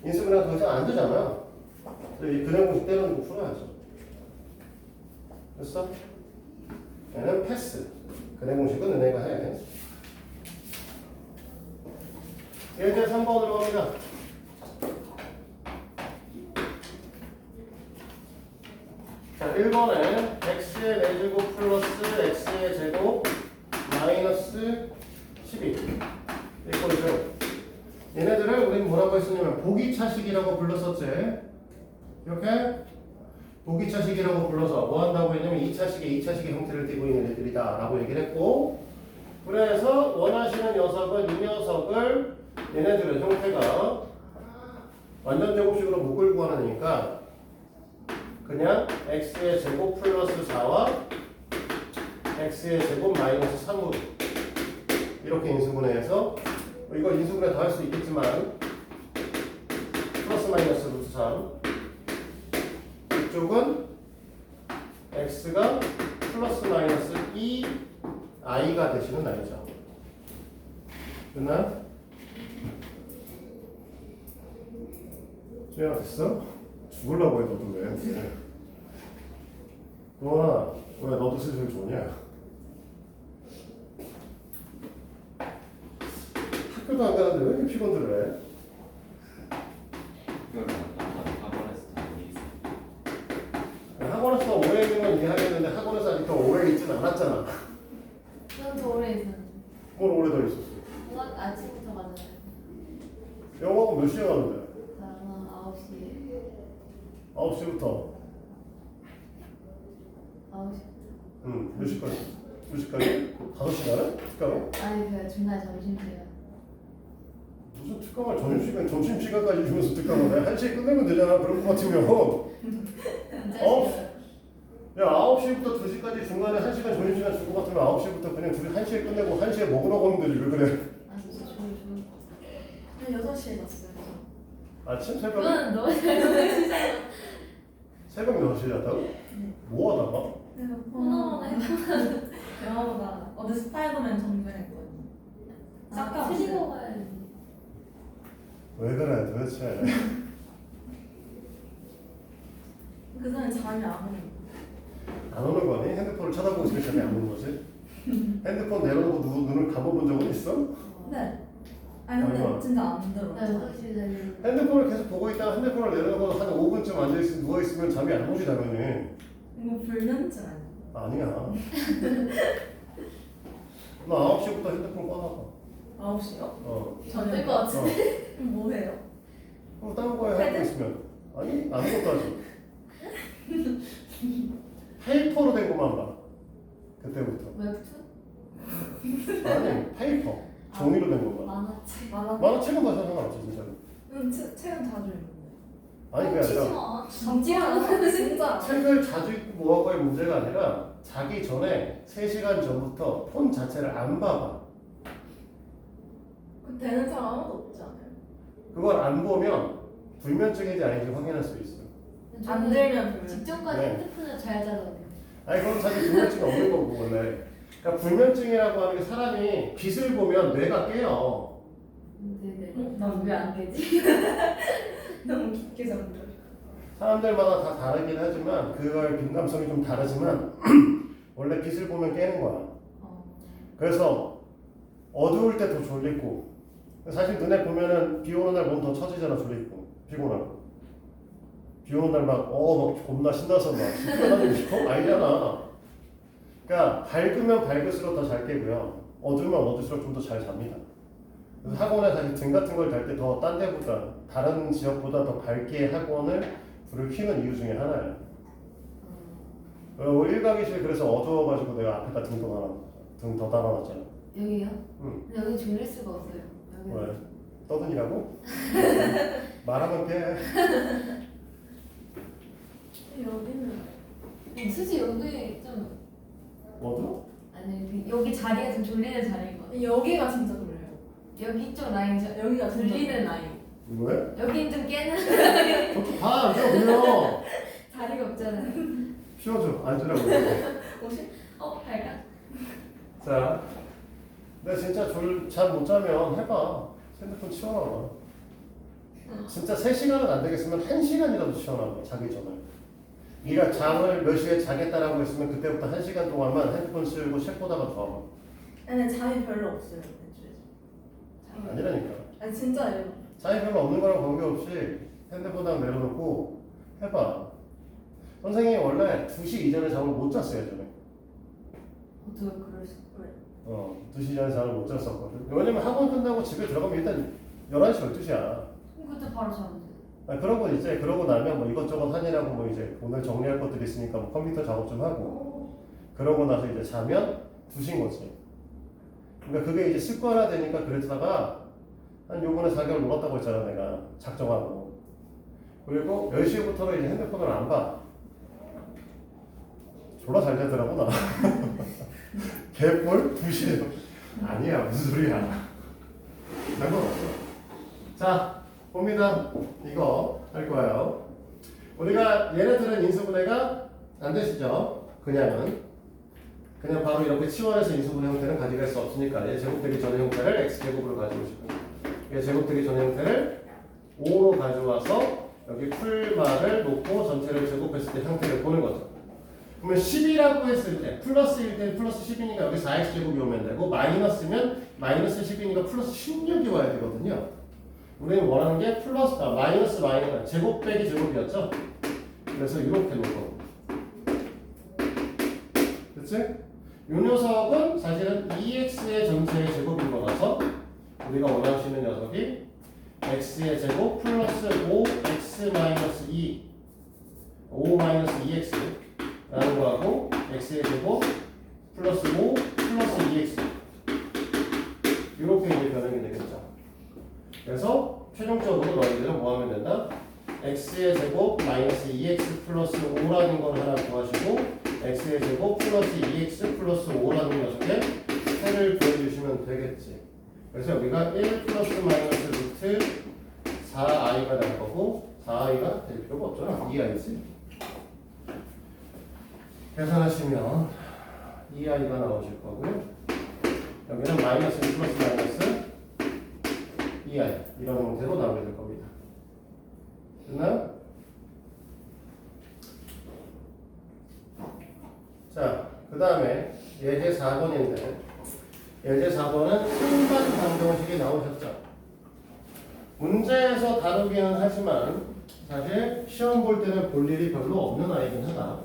인수분해가 더 이상 안 되잖아. 이 근해 공식 때려놓고 풀어야죠. 됐어? 얘는 패스. 근해 공식은 은혜가 해. 예제 3번으로 갑니다. 자, 1번에 x의 4제곱 플러스 x의 제곱 마이너스 12 이꼴이죠. 얘네들을 우리는 뭐라고 했었냐면 보기차식이라고 불렀었지. 이렇게 보기차식이라고 불러서 뭐 한다고 했냐면 2차식의 형태를 띠고 있는 애들이다 라고 얘기를 했고 그래서 원하시는 녀석은 이 녀석을 얘네들의 형태가 완전 제곱식으로 묶을 구하는 애니까 그냥 x의 제곱 플러스 4와 x의 제곱 마이너스 3으로 이렇게 인수분해해서 이거 인수분해 더 할 수 있겠지만 플러스 마이너스 루트 3 이쪽은 x가 플러스 마이너스 2i가 되시는 아이죠. 됐나? 수연아 됐어? 죽으려고 해 너도 왜? 너나 왜 너도 슬슬 좋냐? 학교도 안 가는데 왜 이렇게 피곤들 해? 학원에서 오래 있는 건 이해하겠는데 학원에서 아직도 오래 있진 않았잖아. 난 더 오래 있었는데. 뭘 오래 더 있었어? 수학 아침부터 가잖아요. 영어가 몇 시에 가는데? 다음 9시에. 9시부터 9시. 몇 시까지? 2시까지? 5시간은? 특강을? 아니 그 중간에 점심시간. 무슨 특강을 점심시간까지 주면서 특강을 해? 1시에 끝내면 되잖아. 그런 거 같으면. 진짜 야, 9시부터 2시까지 중간에 1시간 점심시간 줄 것 같으면 9시부터 그냥 둘이 1시에 끝내고 1시에 먹으라고 하면 되지. 왜 그래? 아 진짜 좋은 한 6시에 났어요. 아침 새벽에? 그건 너무 잘 새벽 6시에 잤다고? 뭐 하다가? 내가 코너만 해봐. 영화보다 어제 스파이더맨 정주행했거든요. 싹다 틀리고 가야지. 왜 그래 도대체? 그 사람이 잠이 안 오는 안 오는 거니? 핸드폰을 쳐다보고 있으면 잠이 안 오는 거지? 핸드폰 내려놓고 눈을 감아본 적은 있어? 네. 아니 근데 얼마? 진짜 안 들어. 나 6시 되는. 핸드폰을 계속 보고 있다가 핸드폰을 내려놓고 한 5분쯤 앉아있으면 누워있으면 잠이 안 오지 당연히. 이거 불면증 아니야? 아니야. 너 9시부터 핸드폰 꺼놔봐. 9시요? 안될 것 같은데. 그럼 뭐 해요? 그럼 다른 거에 하고 패드? 있으면 아니 아무것도 하지. 페이퍼로 된 것만 봐. 그때부터. 웹툰? 아니 페이퍼. 종이로 된 것만. 만화책. 만화책은 봐서 상관없지 진짜로. 책은 자주 읽는데. 아니 그게 아니라 마. 진짜. 책을 자주 읽고 뭐하고의 문제가 아니라 자기 전에 3시간 전부터 폰 자체를 안 봐봐. 그 되는 사람 아무도 없지 않아요? 그걸 안 보면 불면증인지 아닌지 확인할 수 있어요. 안 들면 불면증. 직전까지 네. 핸드폰을 잘 자던데. 아니 그건 사실 불면증이 없는 거고 원래. 그러니까 불면증이라고 하는 게 사람이 빛을 보면 뇌가 깨요. 네네. 나왜안 깨지? 너무 깊게 잠들어. 사람들마다 다 다르긴 하지만 그거의 민감성이 좀 다르지만 원래 빛을 보면 깨는 거야. 그래서 어두울 때 더 졸리고 사실 눈에 보면은 비 오는 날 몸 더 처지잖아. 졸리고 피곤하고 비 오는 날 막 겁나 신나서 막 피곤하고 싶어? 아니잖아. 그러니까 밝으면 밝을수록 더 잘 깨고요. 어두우면 어두울수록 좀 더 잘 잡니다. 그래서 학원에 사실 등 같은 걸 달 때 더 딴 데보다 다른 지역보다 더 밝게 학원을 불을 켜는 이유 중에 하나예요. 일강의실 그래서 어두워가지고 내가 앞에다 등 더 달아놨잖아. 여기요? 응. 근데 여기 졸릴 수가 없어요. 여기. 왜? 떠드니라고? 말하면 깨. 여기는 수지 여기 좀 어두워? 아니 여기 자리가 좀 졸리는 자리인 것 같아. 여기가 진짜 그래요. 여기 이쪽 라인 여기가 진짜 졸리는 라인. 왜? 여긴 좀 깨는 저쪽 다 앉아 보여. 자리가 없잖아요. 피워줘. 앉으라고. 옷이? 밝아. 자, 근데 진짜 잠 못 자면 해봐. 핸드폰 치워놔봐. 진짜 3시간은 안 되겠으면 1시간이라도 치워놔봐. 자기 전에. 네가 잠을 몇 시에 자겠다라고 했으면 그때부터 1시간 동안만 핸드폰 치우고 책 보다가 둬봐. 아니 잠이 별로 없어요. 애초에. 아니라니까. 아니 진짜예요. 잠이 별로 없는 거랑 관계없이 핸드폰 딱 내려놓고 해봐. 선생님이 원래 2시 이전에 잠을 못 잤어요. 예전에. 어떻게 그럴 수? 2시 전에 잠을 못 잤었거든. 왜냐면 학원 끝나고 집에 들어가면 일단 11시, 12시야. 그때 바로 자면 돼. 그런 건 이제 그러고 나면 뭐 이것저것 하느라고 뭐 이제 오늘 정리할 것들이 있으니까 뭐 컴퓨터 작업 좀 하고 그러고 나서 이제 자면 2시인 거지. 그러니까 그게 이제 습관화 되니까 그랬다가 한 요번에 4개월 놀았다고 했잖아 내가 작정하고. 그리고 10시부터는 이제 핸드폰을 안 봐. 졸라 잘 자더라고 나. 개뿔? 2시에 아니야 무슨 소리야. 상관없어. 자 봅니다. 이거 할 거예요. 우리가 얘네들은 인수분해가 안 되시죠? 그냥 바로 이렇게 치환해서 인수분해 형태는 가져갈 수 없으니까 얘 제곱되기 전의 형태를 x제곱으로 가져오시고 얘 제곱되기 전의 형태를 5로 가져와서 여기 풀말을 놓고 전체를 제곱했을 때 형태를 보는 거죠. 그러면 10이라고 했을 때 플러스 1 대 플러스 10이니까 여기 4x제곱이 오면 되고 마이너스면 마이너스 10이니까 플러스 16이 와야 되거든요. 우리는 원하는 게 마이너스 제곱 빼기 제곱이었죠? 그래서 이렇게 놓고 그치? 이 녀석은 사실은 2x의 전체의 제곱인 거라서 우리가 원하시는 녀석이 x의 제곱 플러스 5x 마이너스 2 5 마이너스 2x 라는 거하고 x의 제곱 플러스 5 마이너스 5라는 걸 하나 구하시고 x의 제곱 플러스 2x 플러스 5라는 녀석의 해를 구해주시면 되겠지. 그래서 여기가 1 플러스 마이너스 루트 4i가 될 거고 4i가 될 필요가 없잖아. 2i지. 계산하시면 2i가 나오실 거고요. 여기는 마이너스 1 플러스 마이너스 2i 이런 형태로 나오게 될 겁니다. 됐나요? 자, 그 다음에 예제 4번인데 예제 4번은 순간 방정식이 나오셨죠. 문제에서 다루기는 하지만 사실 시험 볼 때는 볼 일이 별로 없는 아이긴 하다.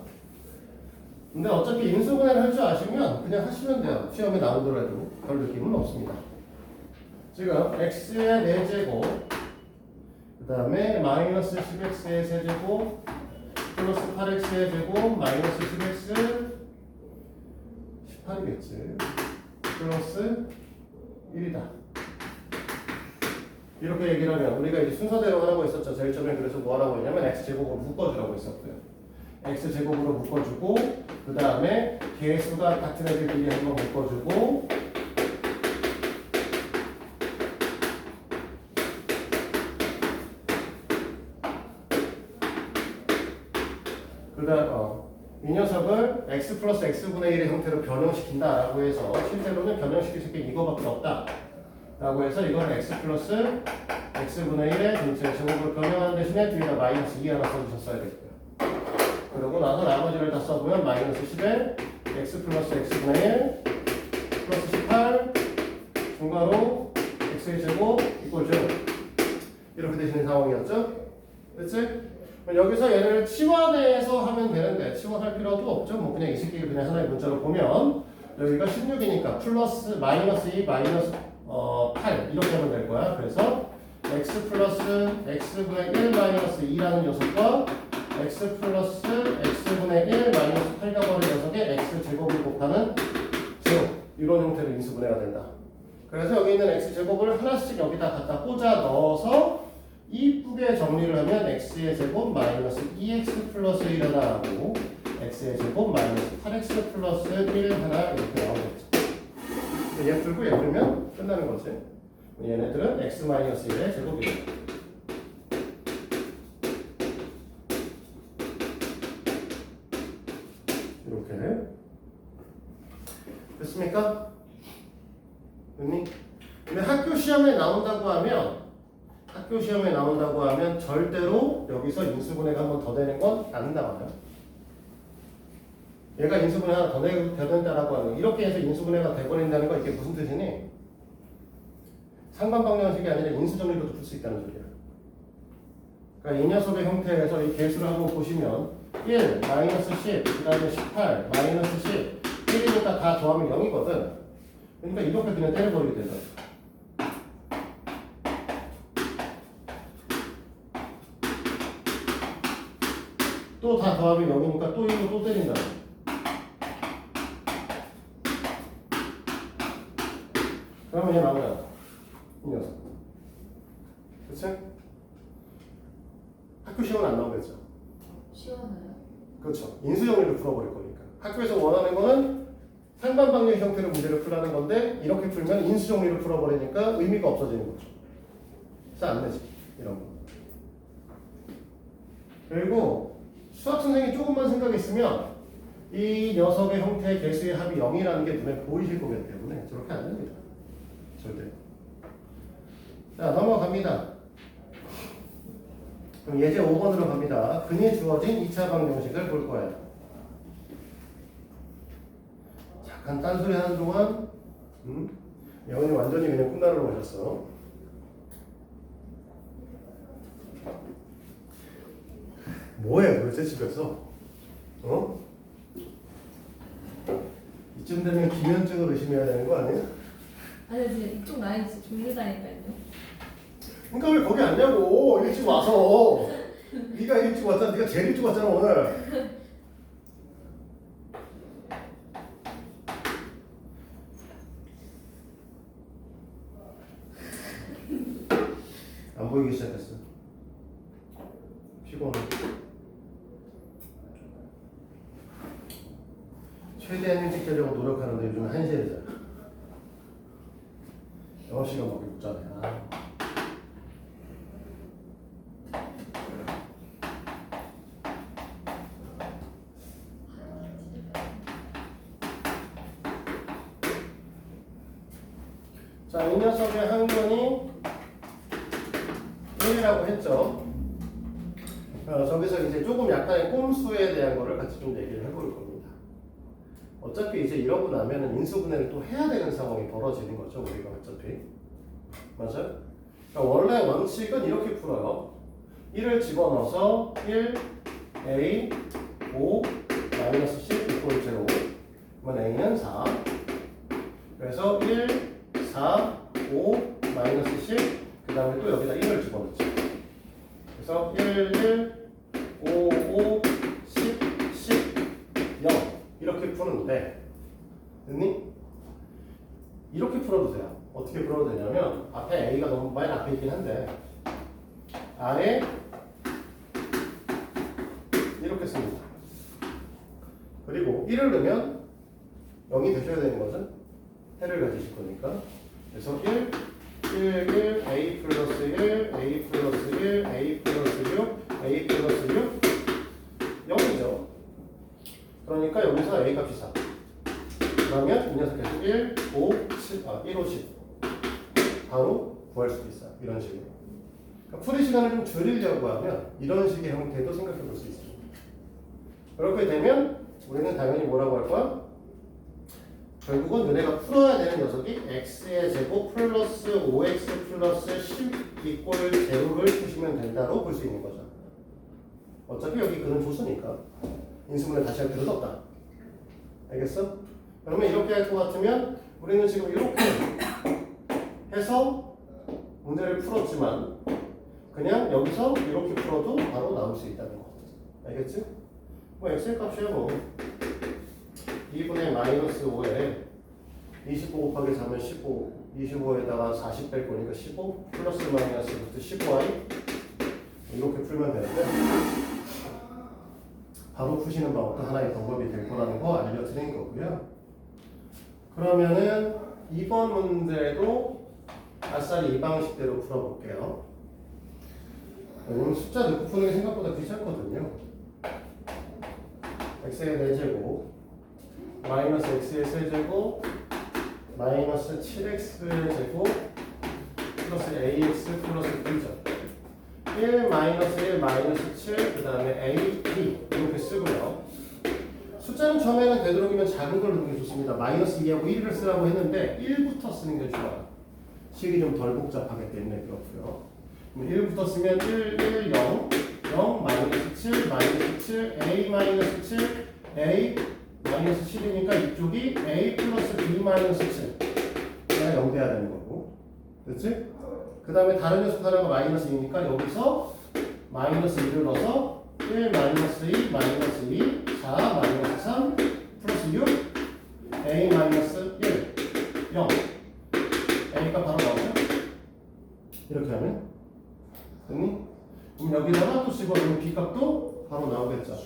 근데 어차피 인수분해를 할 줄 아시면 그냥 하시면 돼요. 시험에 나오더라도 별 느낌은 없습니다. 지금 x의 4제곱 그 다음에 마이너스 10x의 세제곱 플러스 8x의 제곱 마이너스 10x 18이겠지 플러스 1이다. 이렇게 얘기를 하면 우리가 이제 순서대로 하라고 했었죠. 제일 처음에 그래서 뭐 하라고 했냐면 x제곱으로 묶어주라고 했었고요. x제곱으로 묶어주고 그 다음에 개수가 같은 애들끼리 한번 묶어주고 그 다음 이 녀석을 x 플러스 x분의 1의 형태로 변형시킨다라고 해서 실제로는 변형시킬 수 있는 이거밖에 없다 라고 해서 이걸 x 플러스 x분의 1의 전체 제곱을 변형한 대신에 뒤에다 마이너스 2 하나 써주셨어야 되고요. 그러고 나서 나머지를 다 써보면 마이너스 10에 x 플러스 x분의 1 플러스 18 중괄호 x의 제곱 이꼴 0 이렇게 되시는 상황이었죠? 됐지? 여기서 얘를 치환해서 하면 되는데 치환할 필요도 없죠. 뭐 그냥 이 새끼를 그냥 하나의 문자로 보면 여기가 16이니까 플러스 마이너스 2 마이너스 8 이렇게 하면 될 거야. 그래서 x 플러스 x분의 1 마이너스 2라는 녀석과 x 플러스 x분의 1 마이너스 8과 버린 녀석의 x 제곱을 곱하는 제곱 이런 형태로 인수분해가 된다. 그래서 여기 있는 x 제곱을 하나씩 여기다 갖다 꽂아 넣어서 이쁘게 정리를 하면 x의 제곱 마이너스 2x 플러스 1 하나 하고 x의 제곱 마이너스 8x 플러스 1 하나 이렇게 나오겠죠. 얘 풀고 얘 풀면 끝나는 거지. 얘네들은 x 마이너스 1의 제곱이에요. 이렇게 됐습니까? 됐니? 근데 학교 시험에 나온다고 하면 절대로 여기서 인수분해가 한 번 더 되는 건 안 나와요. 얘가 인수분해 하나 더 된다라고 하는 이렇게 해서 인수분해가 돼버린다는 건 이게 무슨 뜻이니? 상반방정식이 아니라 인수정리로도 풀 수 있다는 소리야. 그러니까 이 녀석의 형태에서 이 개수를 한번 보시면 1, 마이너스 10, 그 다음에 18, 마이너스 10 1이니까 다 더하면 0이거든. 그러니까 이렇게 그냥 때려버리게 되죠. 또 다 더하면 0이니까 또 이거 또 때린다. 그러면 얘 나오잖아. 이 녀석. 그치? 학교 시험은 안 나오겠죠. 시원해요? 그렇죠. 인수정리를 풀어버릴 거니까. 학교에서 원하는 거는 상반방정 형태로 문제를 풀라는 건데 이렇게 풀면 인수정리를 풀어버리니까 의미가 없어지는 거죠. 그래서 안 되지. 이런 거. 그리고 수학 선생님이 조금만 생각했으면 이 녀석의 형태의 개수의 합이 0이라는 게 눈에 보이실 거기 때문에 저렇게 안 됩니다. 절대. 자, 넘어갑니다. 그럼 예제 5번으로 갑니다. 근이 주어진 2차 방정식을 볼 거예요. 잠깐 딴소리 하는 동안 영훈이 완전히 그냥 꿈나라로 가셨어. 뭐해 도대체 집에서? 어? 이쯤 되면 기면증을 의심해야 되는 거 아니야? 아니 근데 이쪽 라인 진짜 졸리다니까요. 그러니까 왜 거기 앉냐고. 일찍 와서. 네가 일찍 왔잖아. 네가 제일 일찍 왔잖아 오늘. 안 보이기 시작했어. 피곤해. 되려고 노력하는데 요즘 1시에 자요. 영어 시간 밖에 못 자네. 자, 이 녀석의 항변이 1이라고 했죠. 저기서 이제 조금 약간의 꼼수에 대한 거를 같이 좀 얘기를 해볼 겁니다. 어차피 이제 이러고 나면은 인수분해를 또 해야 되는 상황이 벌어지는 거죠, 우리가 어차피. 맞아요? 그러니까 원래 원칙은 이렇게 풀어요. 1을 집어넣어서 1, A, 5, 마이너스 10, 이퀄 0. 그러면 A는 4. 그래서 1, 4, 5, 마이너스 10. 그 다음에 또 여기다 1을 집어넣죠. 그래서 1, 1, 5, 5, 10, 10, 0 이렇게 푸는데 됐니? 이렇게 풀어도 돼요. 어떻게 풀어도 되냐면 앞에 A가 너무 많이 앞에 있긴 한데 아래 이렇게 씁니다. 그리고 1을 넣으면 0이 되셔야 되는 거죠. 해를 가지실 거니까. 그래서 1, 1, A 플러스 1, A 플러스 1, A 플러스 6, A 플러스 6, 0이죠. 그러니까 여기서 A 값이 4. 그러면 이 녀석에서 1, 5, 10, 1, 5, 10 바로 구할 수도 있어요. 이런 식으로. 그러니까 풀이 시간을 좀 줄이려고 하면 이런 식의 형태도 생각해 볼 수 있습니다. 그렇게 되면 우리는 당연히 뭐라고 할 거야? 결국은 너네가 풀어야 되는 녀석이 x의 제곱 플러스 5x 플러스 10 이꼴 제로를 푸시면 된다로 볼 수 있는 거죠. 어차피 여기 그는 조수니까 인수분해 다시 할 필요도 없다. 알겠어? 그러면 이렇게 할 것 같으면 우리는 지금 이렇게 해서 문제를 풀었지만 그냥 여기서 이렇게 풀어도 바로 나올 수 있다는 거. 알겠지? 뭐 x의 값이야 뭐 2분의 마이너스 5에 25 곱하기 4면 15, 25에다가 40 뺄 거니까 15 플러스 마이너스부터 15i 이렇게 풀면 되는데 바로 푸시는 방법도 하나의 방법이 될 거라는 거 알려드린 거고요. 그러면은 이번 문제도 아싸리 이 방식대로 풀어볼게요. 왜냐면 숫자 넣고 푸는 게 생각보다 귀찮거든요. x의 4제곱 마이너스 x의 세제곱 마이너스 7x의 제곱 플러스 ax 플러스 2죠. 1 마이너스 1 마이너스 7 그 다음에 a, b 이렇게 쓰고요. 숫자는 처음에는 되도록이면 작은 걸 넣는 게 좋습니다. 마이너스 2하고 1을 쓰라고 했는데 1부터 쓰는 게 좋아요. 식이 좀 덜 복잡하기 때문에 그렇고요. 1부터 쓰면 1, 1, 0 0 마이너스 7 마이너스 7 a 마이너스 7 a 마이너스 7이니까 이쪽이 a 플러스 b 마이너스 7가 0 돼야 되는 거고 됐지? 그 다음에 다른 녀석 하나가 마이너스 2니까 여기서 마이너스 2를 넣어서 1 마이너스 2 마이너스 2 4 마이너스 3 플러스 6 a 마이너스 1 0 a가 바로 나오죠? 이렇게 하면 됐니? 그럼 여기다가 또 집어넣으면 b 값도 바로 나오겠죠.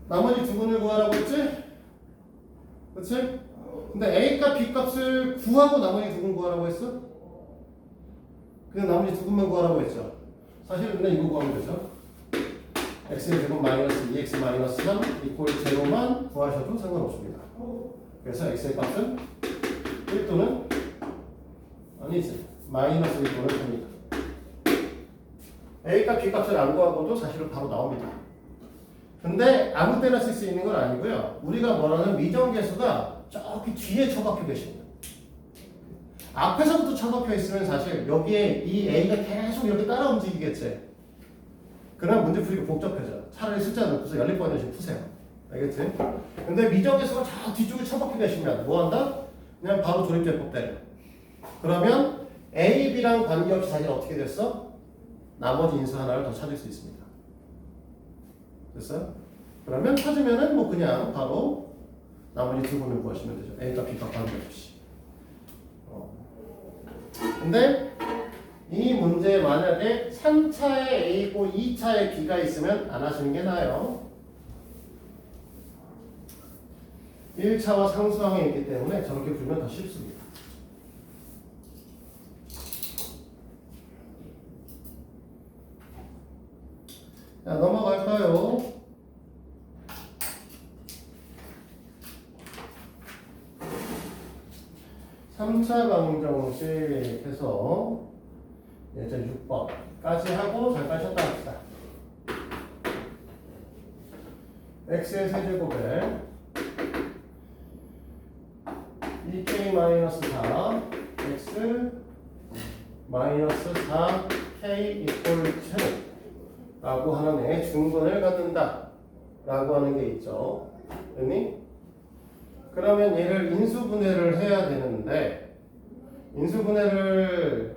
나머지 두 분을 구하라고 했지? 그치? 근데 A값, B값을 구하고 나머지 두 분 구하라고 했어? 그냥 나머지 두 분만 구하라고 했죠? 사실은 그냥 이거 구하면 되죠? X의 제곱 마이너스 2X 마이너스 3 이꼴 제로만 구하셔도 상관없습니다. 그래서 X의 값은 1 또는 아니지 마이너스 1 또는 3이다. A값, B값을 안 구하고도 사실은 바로 나옵니다. 근데 아무 때나 쓸 수 있는 건 아니고요. 우리가 말하는 미정계수가 저기 뒤에 처박혀 계십니다. 앞에서부터 처박혀 있으면 사실 여기에 이 A가 계속 이렇게 따라 움직이겠지. 그러면 문제 풀기가 복잡해져. 차라리 숫자 넣고서 연립방정식 푸세요. 알겠지? 근데 미정계수가 저 뒤쪽에 처박혀 계시면 뭐 한다? 그냥 바로 조립제법 때려. 그러면 A, B랑 관계없이 사실 어떻게 됐어? 나머지 인수 하나를 더 찾을 수 있습니다. 됐어요? 그러면 찾으면은 뭐 그냥 바로 나머지 두 분을 구하시면 되죠. A값, B값 관계없이. 근데 이 문제에 만약에 3차에 A고 2차에 B가 있으면 안 하시는 게 나아요. 1차와 상수항에 있기 때문에 저렇게 풀면 더 쉽습니다. 자, 넘어갈까요? 삼 차 방정식 해서 이제 6번까지 하고 잠깐 쉬었다 합시다. x의 세제곱에 2k-4 x 마이너스 4k 이퀄 7 라고 하는 애 중근을 갖는다 라고 하는 게 있죠. 됐니? 그러면 얘를 인수분해를 해야 되는데 인수분해를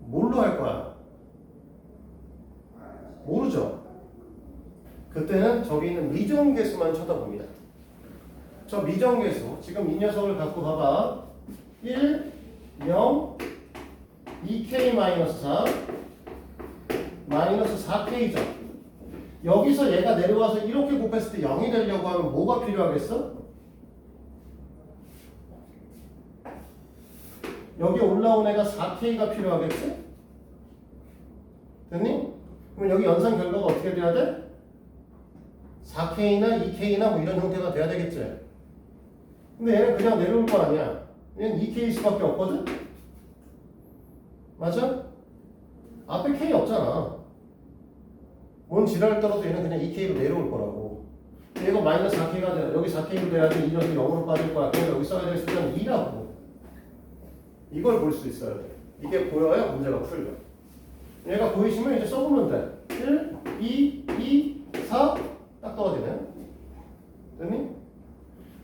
뭘로 할 거야? 모르죠. 그때는 저기 있는 미정계수만 쳐다봅니다. 저 미정계수 지금 이 녀석을 갖고 봐봐. 1, 0, 2k-4 마이너스 4k죠. 여기서 얘가 내려와서 이렇게 곱했을 때 0이 되려고 하면 뭐가 필요하겠어? 여기 올라온 애가 4k가 필요하겠지? 됐니? 그럼 여기 연산 결과가 어떻게 돼야 돼? 4k나 2k나 뭐 이런 형태가 돼야 되겠지? 근데 얘는 그냥 내려올 거 아니야. 얘는 2k일 수밖에 없거든? 맞아? 앞에 k 없잖아. 뭔 지랄을 떨어도 얘는 그냥 2k로 내려올 거라고. 얘가 마이너스 4k가 돼. 여기 4k로 돼야지 이 녀석이 0으로 빠질 거야. 그럼 여기 써야 될 숫자는 2라고. 이걸 볼 수 있어야 돼. 이게 보여야 문제가 풀려. 얘가 보이시면 이제 써보면 돼. 1, 2, 4 딱 떨어지네. 됐니?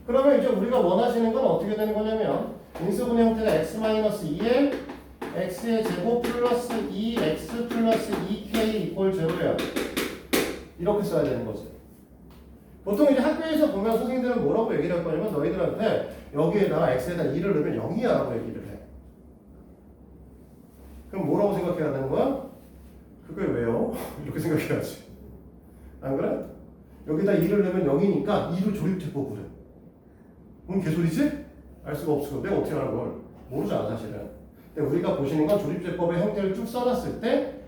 그러면 이제 우리가 원하시는 건 어떻게 되는 거냐면 인수분해 형태가 x-2에 x의 제곱 플러스 2x 플러스 2k 이퀄 0이야. 이렇게 써야 되는 거지. 보통 이제 학교에서 보면 선생님들은 뭐라고 얘기를 할 거냐면 너희들한테 여기에다가 x에다 2를 넣으면 0이야 라고 얘기를 해. 그럼 뭐라고 생각해야 되는 거야? 그게 왜요? 이렇게 생각해야지. 안 그래? 여기다 2를 넣으면 0이니까 2로 조립제법 그래. 그럼 개소리지? 알 수가 없어. 내가 어떻게 하는 걸? 모르잖아 사실은. 근데 우리가 보시는 건 조립제법의 형태를 쭉 써놨을 때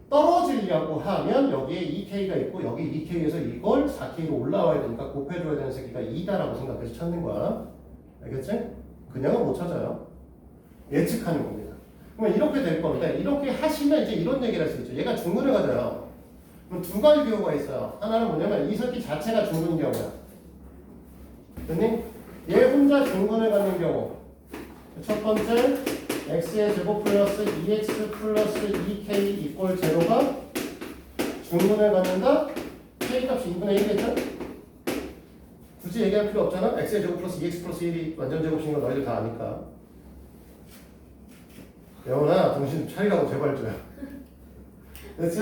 떨어지려고 하면 여기에 2k가 있고 여기 2k에서 이걸 4k로 올라와야 되니까 곱해줘야 되는 새끼가 2다라고 생각해서 찾는 거야. 알겠지? 그냥은 못 찾아요. 예측하는 겁니다. 그러면 이렇게 될 건데 이렇게 하시면 이제 이런 얘기를 할 수 있죠. 얘가 중근을 가져요. 그럼 두 가지 경우가 있어요. 하나는 뭐냐면 이 새끼 자체가 중근인 경우야. 됐니? 얘 혼자 중근을 갖는 경우. 첫 번째 x의 제곱 플러스 2x 플러스 2k 이퀄 0가 중근을 갖는다? k 값이 2분의 1이겠죠? 굳이 얘기할 필요 없잖아? x의 제곱 플러스 2x 플러스 1이 완전 제곱식인 거 너희들 다 아니까. 영훈아 정신 좀 차리라고 제발 좀. 됐지?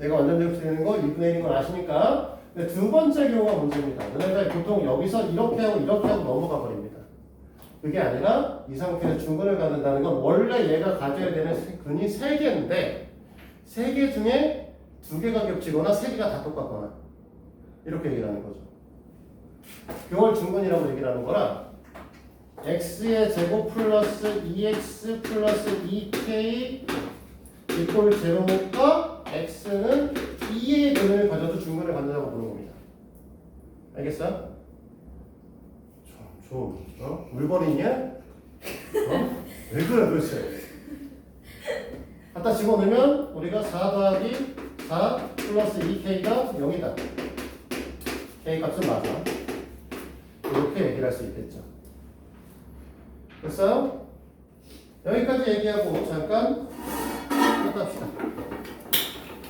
얘가 완전 제곱식인 거 2분의 1인 건 아시니까. 근데 두 번째 경우가 문제입니다. 너네들 보통 여기서 이렇게 하고 넘어가 버립니다. 그게 아니라 이 상태에서 중근을 갖는다는 건 원래 얘가 가져야 되는 근이 3개인데 3개 중에 2개가 겹치거나 3개가 다 똑같거나 이렇게 얘기를 하는 거죠. 그걸 중근이라고 얘기를 하는 거라 x의 제곱 플러스 2x 플러스 2k 이퀄 0과 x는 2의 근을 가져도 중근을 갖는다고 보는 겁니다. 알겠어? 물버리냐? 왜 그래 도대체? 갖다 집어넣으면 우리가 4 더하기 4 플러스 2k가 0이다. k 값은 맞아. 이렇게 얘기를 할 수 있겠죠. 됐어요? 여기까지 얘기하고 잠깐 끝납시다.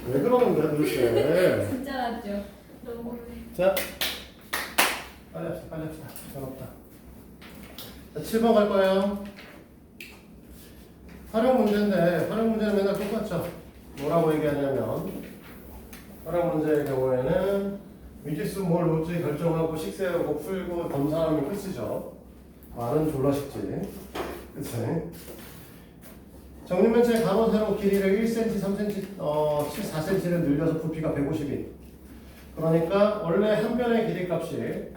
왜 그러는 거야 도대체? 진짜 맞죠? 너무 자, 빨리 합시다. 어렵다. 자, 7번 갈 거예요. 활용 문제인데, 활용 문제는 맨날 똑같죠. 뭐라고 얘기하냐면, 활용 문제의 경우에는 미지수 뭘 놓지 결정하고 식세하고 풀고 검사하면 끝이죠. 말은 졸라 쉽지. 그치? 정육면체 가로 세로 길이를 1cm, 3cm, 14cm를 늘려서 부피가 150인. 그러니까 원래 한 변의 길이 값이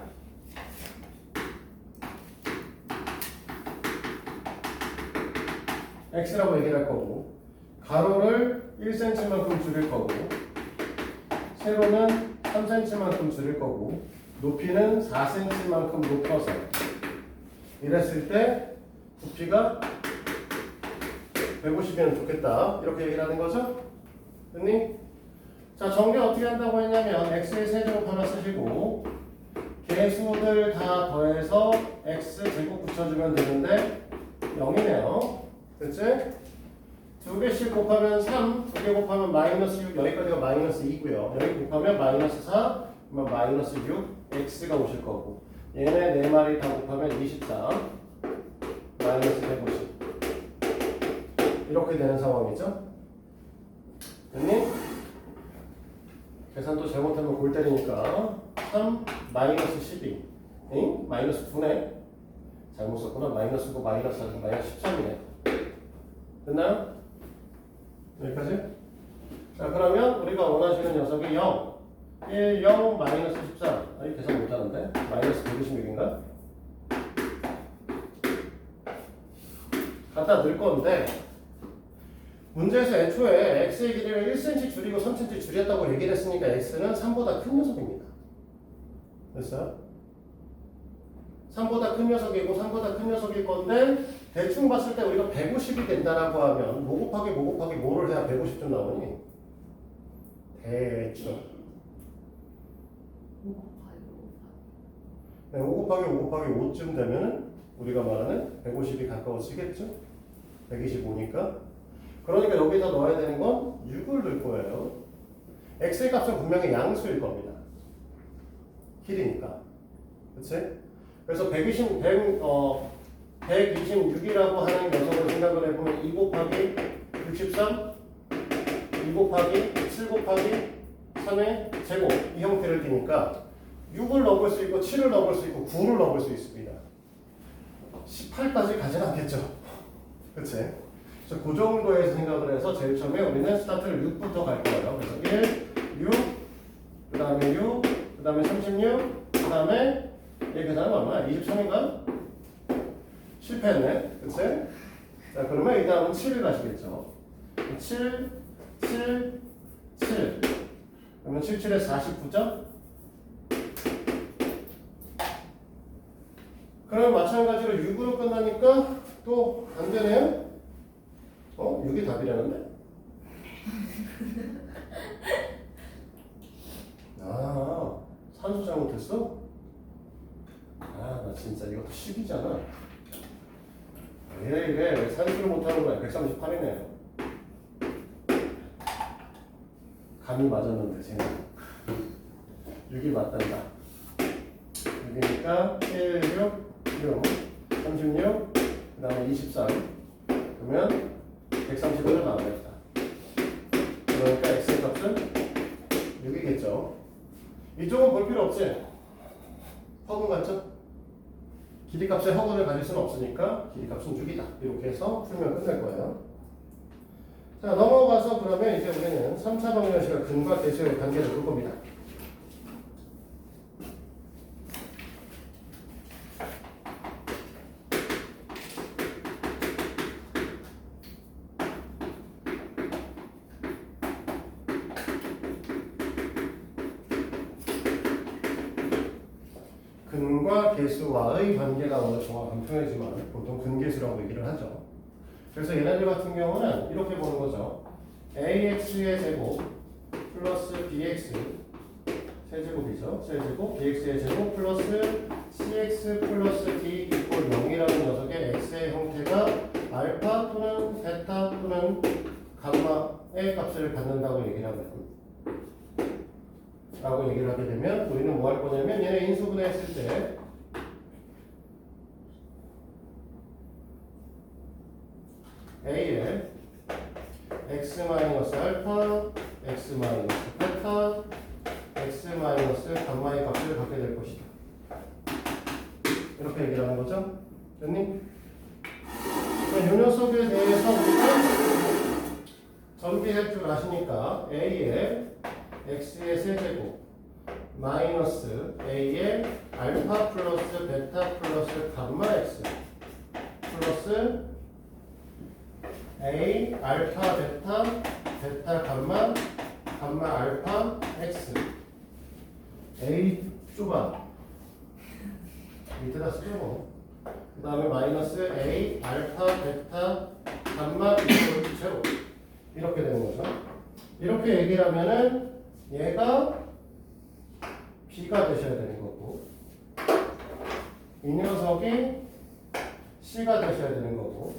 x라고 얘기를 할 거고 가로를 1cm만큼 줄일 거고 세로는 3cm만큼 줄일 거고 높이는 4cm만큼 높여서 이랬을 때 부피가 150이면 좋겠다 이렇게 얘기를 하는 거죠? 됐니? 자 정리 어떻게 한다고 했냐면 x의 세제곱 하나 쓰시고 개수들 다 더해서 x제곱 붙여주면 되는데 0이네요 그치? 2개씩 곱하면 3, 2개 곱하면 마이너스 6 여기까지가 마이너스 2고요 여기 곱하면 마이너스 4 그러면 마이너스 6 x가 오실 거고 얘네 4마리 다 곱하면 24 마이너스 150 이렇게 되는 상황이죠 됐니? 계산도 잘못하면 골 때리니까 3 마이너스 12 응? 마이너스 9네 잘못 썼구나 마이너스 9 마이너스 4 마이너스 13이네 됐나요? 여기까지? 자 그러면 우리가 원하시는 녀석이 0 1, 0, 마이너스 14 아니 계산 못하는데 마이너스 126인가? 갖다 넣을 건데 문제에서 애초에 x의 길이를 1cm 줄이고 3cm 줄였다고 얘기를 했으니까 x는 3보다 큰 녀석입니다. 됐어요? 3보다 큰 녀석이고 3보다 큰 녀석일 건데 대충 봤을 때 우리가 150이 된다라고 하면 뭐 곱하기 뭐 곱하기 뭐를 해야 150좀 나오니? 대충 5 곱하기 5 곱하기 5쯤 되면 우리가 말하는 150이 가까워지겠죠? 125니까 그러니까 여기다 넣어야 되는 건 6을 넣을 거예요. x의 값은 분명히 양수일 겁니다. 길이니까. 그치? 그래서 126이라고 하는 녀석으로 생각을 해보면 2 곱하기 63, 2 곱하기 7 곱하기 3의 제곱 이 형태를 띠니까 6을 넣을 수 있고 7을 넣을 수 있고 9를 넣을 수 있습니다. 18까지 가진 않겠죠. 그치? 그래서 그 정도에서 생각을 해서 제일 처음에 우리는 스타트를 6부터 갈 거예요. 그래서 1, 6, 그 다음에 6, 그 다음에 36, 그 다음에 얘 계산은 얼마야? 23인가? 실패했네. 그치? 자, 그러면 이 다음은 7을 가시겠죠. 7, 7, 7. 그러면 7, 7에 49점? 그럼 마찬가지로 6으로 끝나니까 또 안 되네요? 6이 답이라는데? 아, 산수 잘못했어? 아, 나 진짜 이것도 10이잖아. 이래. 산수를 못하는 거야. 138이네. 감이 맞았는데, 쟤는. 6이 맞단다. 6이니까 1, 6, 6, 36, 그 다음에 23. 그러면 130을 나눠냅시다. 그러니까 x의 값은 6이겠죠. 이쪽은 볼 필요 없지? 허근 같죠? 길이 값에 허근을 가질 수는 없으니까 길이 값은 6이다. 이렇게 해서 풀면 끝날 거예요. 자, 넘어가서 그러면 이제 우리는 3차 방정식의 근과 대수의 관계를 볼 겁니다. 근과 계수와의 관계가 오늘 정확한 표현이지만 보통 근계수라고 얘기를 하죠. 그래서 얘네들 같은 경우는 이렇게 보는 거죠. ax의 제곱 플러스 bx 세제곱이죠. 세제곱 bx의 제곱 플러스 cx 플러스 d 이퀄 0이라는 녀석의 x의 형태가 알파 또는 베타 또는 감마의 값을 갖는다고 얘기를 하거든요. 라고 얘기를 하게 되면 우리는 뭐 할 거냐면 얘네 인수분해했을 때 A에 x 마이너스 알파, x 마이너스 베타, x 마이너스 감마의 값을 갖게 될 것이다. 이렇게 얘기를 하는 거죠. 됐니? 이 녀석에 대해서 우리가 전비할 줄 아시니까 A에 x의 세제곱 마이너스 a의 알파 플러스 베타 플러스 감마 x 플러스 A 알파 베타 베타 감마 감마 알파 X A 좁아 밑에다 쓰고 그 다음에 마이너스 A 알파 베타 감마 이퀄 제로 이렇게 되는 거죠. 이렇게 얘기를 하면은 얘가 B가 되셔야 되는 거고 이 녀석이 C가 되셔야 되는 거고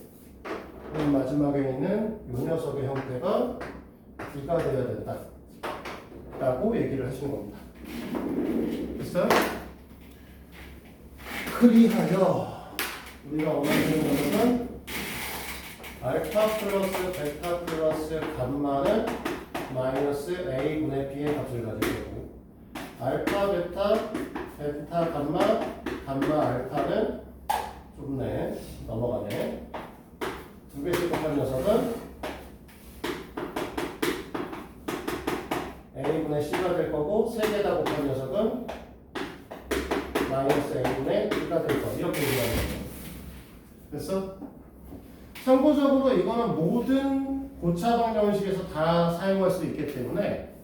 맨 마지막에 있는 이 녀석의 형태가 D가 되어야 된다 라고 얘기를 하시는 겁니다. 됐어요? 그리하여 우리가 원하는 것은 알파 플러스 베타 플러스 감마는 마이너스 A분의 B의 값을 가지고 있고 알파 베타 베타 감마 감마 알파는 좁네 넘어가네 두 개씩 곱한 녀석은 A분의 C가 될 거고 세 개 다 곱한 녀석은 마이너스 A분의 B가 될 거 이렇게 얘기하는 거죠. 됐어? 참고적으로 이거는 모든 고차 방정식에서 다 사용할 수 있기 때문에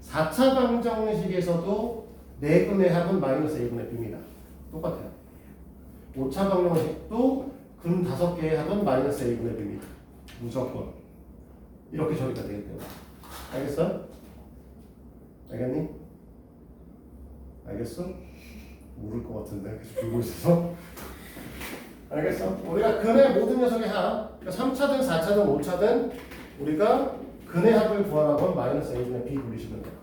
4차 방정식에서도 4분의 합은 마이너스 A분의 B입니다. 똑같아요. 5차 방정식도 근 5개의 합은 마이너스 A분의 B입니다. 무조건. 이렇게 처리가 되기 때문에. 알겠어? 알겠니? 알겠어? 모를 것 같은데 계속 보고 있어서. 알겠어? 우리가 근의 모든 녀석의 합, 그러니까 3차든 4차든 5차든 우리가 근의 합을 구하라고 마이너스 A분의 B 돌리시면 돼요.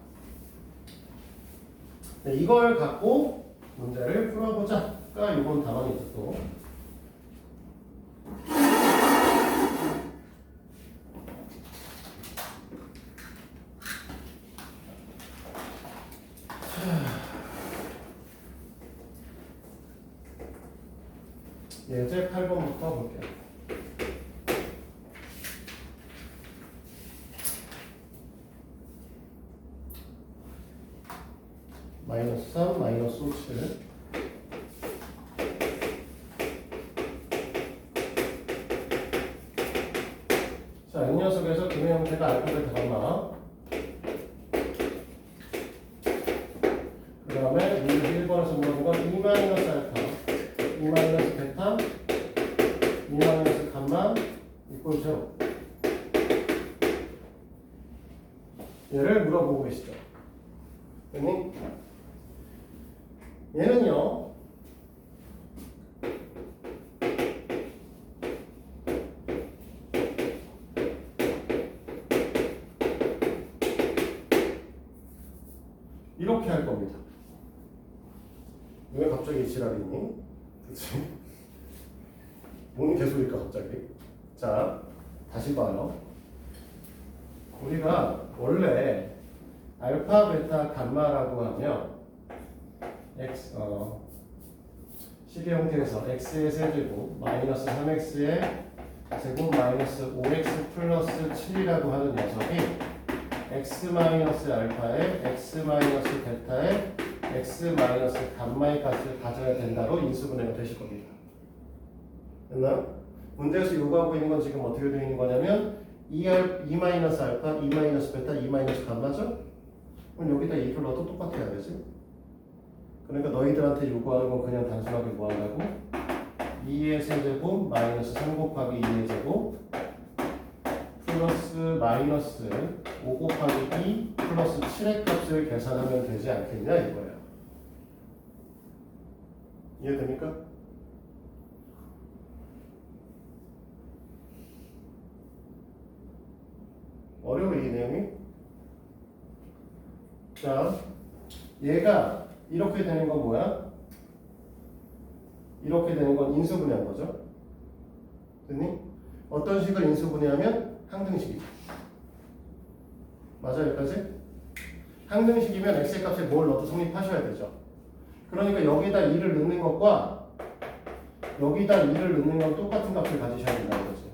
네, 이걸 갖고 문제를 풀어보자가 이번 답안이죠 또. 예제 8번부터 볼게요. 마이너스 3, 마이너스 5, 7. 자, 이 녀석에서 근의 형태가 알파를 더감마. 그 다음에 우리 1번에서 물어본 건 2 마이너스 알파, 2 마이너스 베타, 2 마이너스 감마, 이꼴 제로. 얘를 물어보고 계시죠. 됐니? 얘는요, 이렇게 할 겁니다. 왜 갑자기 이 지랄이 있니? 그치? 뭔 개소리일까 갑자기? 자, 다시 봐요. 우리가 원래 알파, 베타, 감마라고 하면 식의 형태에서 x의 세제곱 마이너스 3x의 제곱 마이너스 5x 플러스 7이라고 하는 녀석이 x 마이너스 알파에 x 마이너스 베타에 x 마이너스 감마의 값을 가져야 된다로 인수분해가 되실 겁니다. 됐나? 문제에서 요구하고 있는 건 지금 어떻게 되어 있는 거냐면 2 마이너스 알파, 2 마이너스 베타, 2 마이너스 감마죠? 그럼 여기다 2를 넣어도 똑같아야 되지? 그러니까 너희들한테 요구하는 건 그냥 단순하게 뭐 한다고? 2의 세제곱 마이너스 3 곱하기 2의 제곱 플러스 마이너스 5 곱하기 2 플러스 7의 값을 계산하면 되지 않겠냐 이거예요. 이해됩니까? 어려워 이 내용이? 자, 얘가 이렇게 되는 건 뭐야? 이렇게 되는 건 인수분해한 거죠. 됐니? 어떤 식을 인수분해하면 항등식이죠. 맞아요, 여기까지? 항등식이면 x의 값에 뭘 넣어도 성립하셔야 되죠. 그러니까 여기다 2를 넣는 것과 여기다 2를 넣는 건 똑같은 값을 가지셔야 된다는 거지.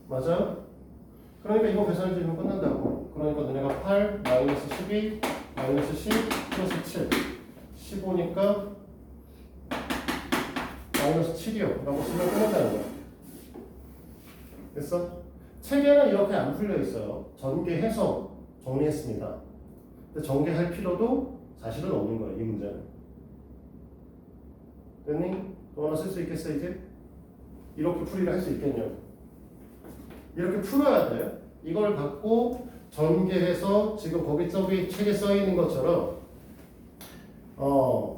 맞아요? 그러니까 이거 계산해주면 끝난다고. 그러니까 너네가 8, 마이너스 12, 마이너스 10, 플러스 7 15니까 마이너스 7이요 라고 쓰면 끝났다는 거야. 됐어? 책에는 이렇게 안 풀려 있어요. 전개해서 정리했습니다. 근데 전개할 필요도 사실은 없는 거예요. 이 문제는. 됐니? 또 하나 쓸 수 있겠어 이제? 이렇게 풀이를 할 수 있겠냐고. 이렇게 풀어야 돼요. 이걸 갖고 전개해서 지금 거기 저기 책에 써 있는 것처럼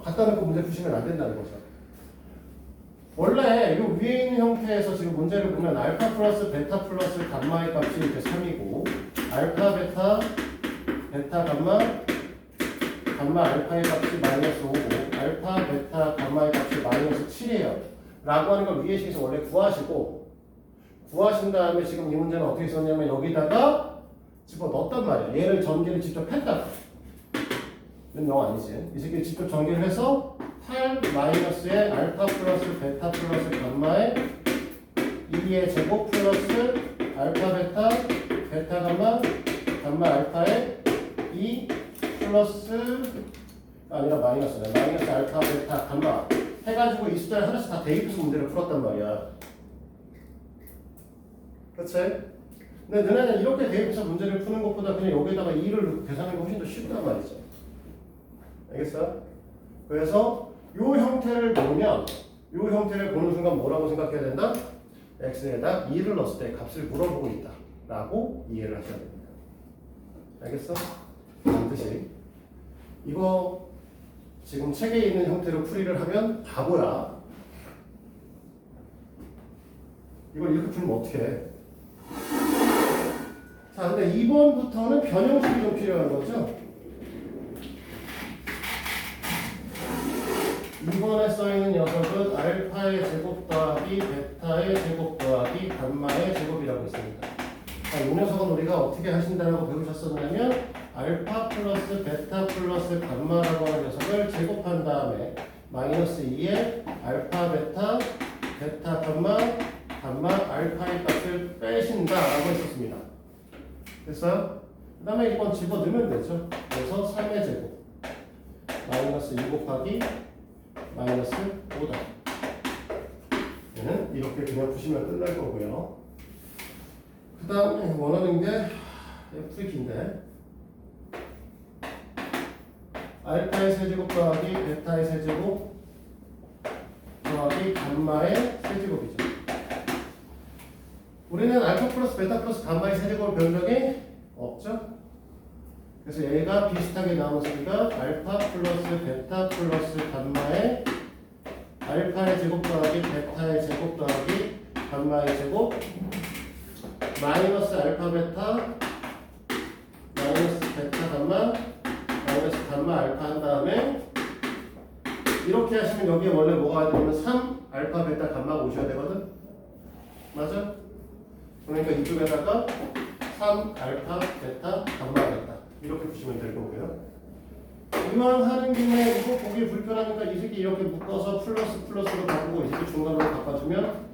갖다 놓고 문제 푸시면 안 된다는 거죠. 원래 이 위에 있는 형태에서 지금 문제를 보면 알파 플러스 베타 플러스 감마의 값이 이렇게 3이고 알파 베타 베타 감마 감마 알파의 값이 마이너스 5고 알파 베타 감마의 값이 마이너스 7이에요 라고 하는 걸 위에 식에서 원래 구하신 다음에 지금 이 문제는 어떻게 썼냐면 여기다가 집어넣었단 말이야. 얘를 전개를 직접 했다가 이건 영 아니지. 이 새끼를 직접 전개를 해서 8 마이너스의 알파 플러스 베타 플러스 감마의 2의 제곱 플러스 알파 베타 베타 감마 감마 알파의 2 플러스 아니라 마이너스네. 마이너스 알파 베타 감마 해가지고 이 숫자를 하나씩 다 대입해서 문제를 풀었단 말이야. 그치? 근데 너네는 이렇게 대입해서 문제를 푸는 것보다 그냥 여기다가 2를 넣고 계산하는 게 훨씬 더 쉽단 말이죠. 알겠어? 그래서 이 형태를 보면 이 형태를 보는 순간 뭐라고 생각해야 된다? x에다 2를 넣었을 때 값을 물어보고 있다 라고 이해를 하셔야 됩니다. 알겠어? 반드시 이거 지금 책에 있는 형태로 풀이를 하면 바보야. 이걸 이렇게 풀면 어떻게 해? 자, 근데 2번부터는 변형식이 좀 필요한 거죠? 2번에 써있는 녀석은 알파의 제곱 더하기 베타의 제곱 더하기 감마의 제곱이라고 있습니다. 자, 이 녀석은 우리가 어떻게 하신다고 배우셨었냐면 알파 플러스 베타 플러스 감마라고 하는 녀석을 제곱한 다음에 마이너스 2에 알파 베타 베타 감마 감마 알파의 값을 빼신다라고 했었습니다. 됐어요? 그 다음에 이번 집어넣으면 되죠. 그래서 3의 제곱 마이너스 2 곱하기 마이너스 5다. 얘는 이렇게 그냥 푸시면 끝날 거고요. 그 다음에 원하는 게 풀이 긴데 알파의 세제곱 더하기 베타의 세제곱 더하기 감마의 세제곱이죠. 우리는 알파 플러스 베타 플러스 감마의 세제곱을 배운 적이 없죠? 그래서 얘가 비슷하게 나오는 소리가 알파 플러스 베타 플러스 감마의 알파의 제곱 더하기 베타의 제곱 더하기 감마의 제곱 마이너스 알파 베타 마이너스 베타 감마 마이너스 감마 알파 한 다음에 이렇게 하시면 여기에 원래 뭐가 와야 되냐면 3 알파 베타 감마가 오셔야 되거든? 맞아? 그러니까 이쪽에다가 3 알파 베타 감마겠다 이렇게 보시면 될 거고요. 이왕 하는 김에 이거 보기 불편하니까 이 새끼 이렇게 묶어서 플러스 플러스로 바꾸고 이 새끼 중간으로 바꿔주면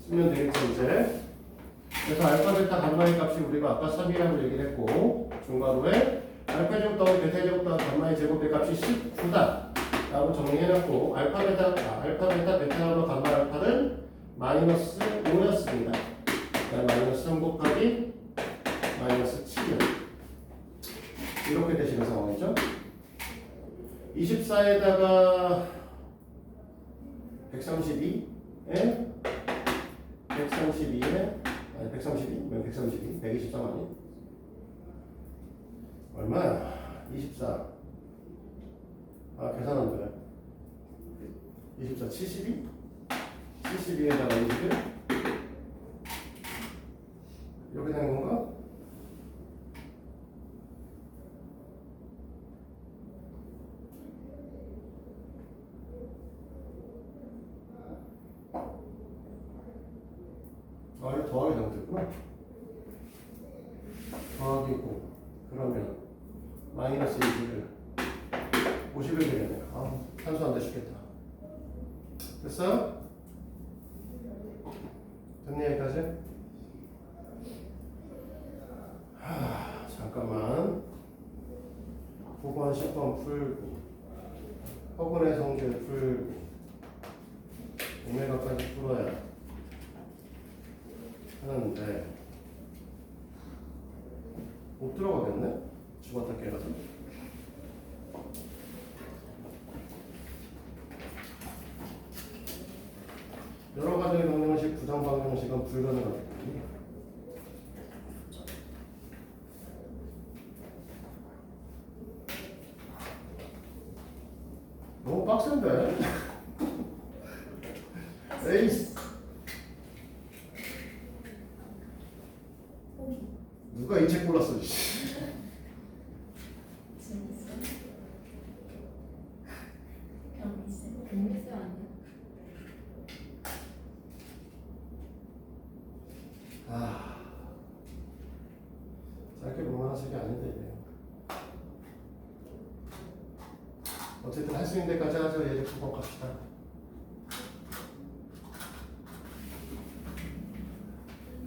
쓰면 되겠죠 이제. 그래서 알파 베타 감마의 값이 우리가 아까 3이라고 얘기를 했고 중괄호에 알파 제곱 더하기 베타 제곱 더하기 감마의 제곱의 값이 19다 라고 정리해놨고 알파 베타 베타 감마 알파는 마이너스 5였습니다. 마이너스 3 곱하기 마이너스 7이요. 이렇게 되시는 상황이죠. 24에다가 132에 123 아니? 얼마야? 24. 계산 안 되네. 24, 72? 72에다가 21? 이렇게 되는 건가? 이거 더하기 잘못했구나. 더하기고 그러면 마이너스 50을 되겠네. 산수 안 되시겠다. 됐어? 됐니 여기까지? 잠깐만. 9번 10번 풀고 허근의 성질 풀고 여러 가지 방정식, 부정 방정식은 불가능하다. 너무 빡센데? 에이스. 포기. 누가 이 책 골랐어? 씨. 재밌어. 그냥 있어. 재밌어요 아니야? 아, 짧게 볼만한 책이 아닌데 이게. 어쨌든 할 수 있는 데까지 하죠. 예제 푸고 갑시다.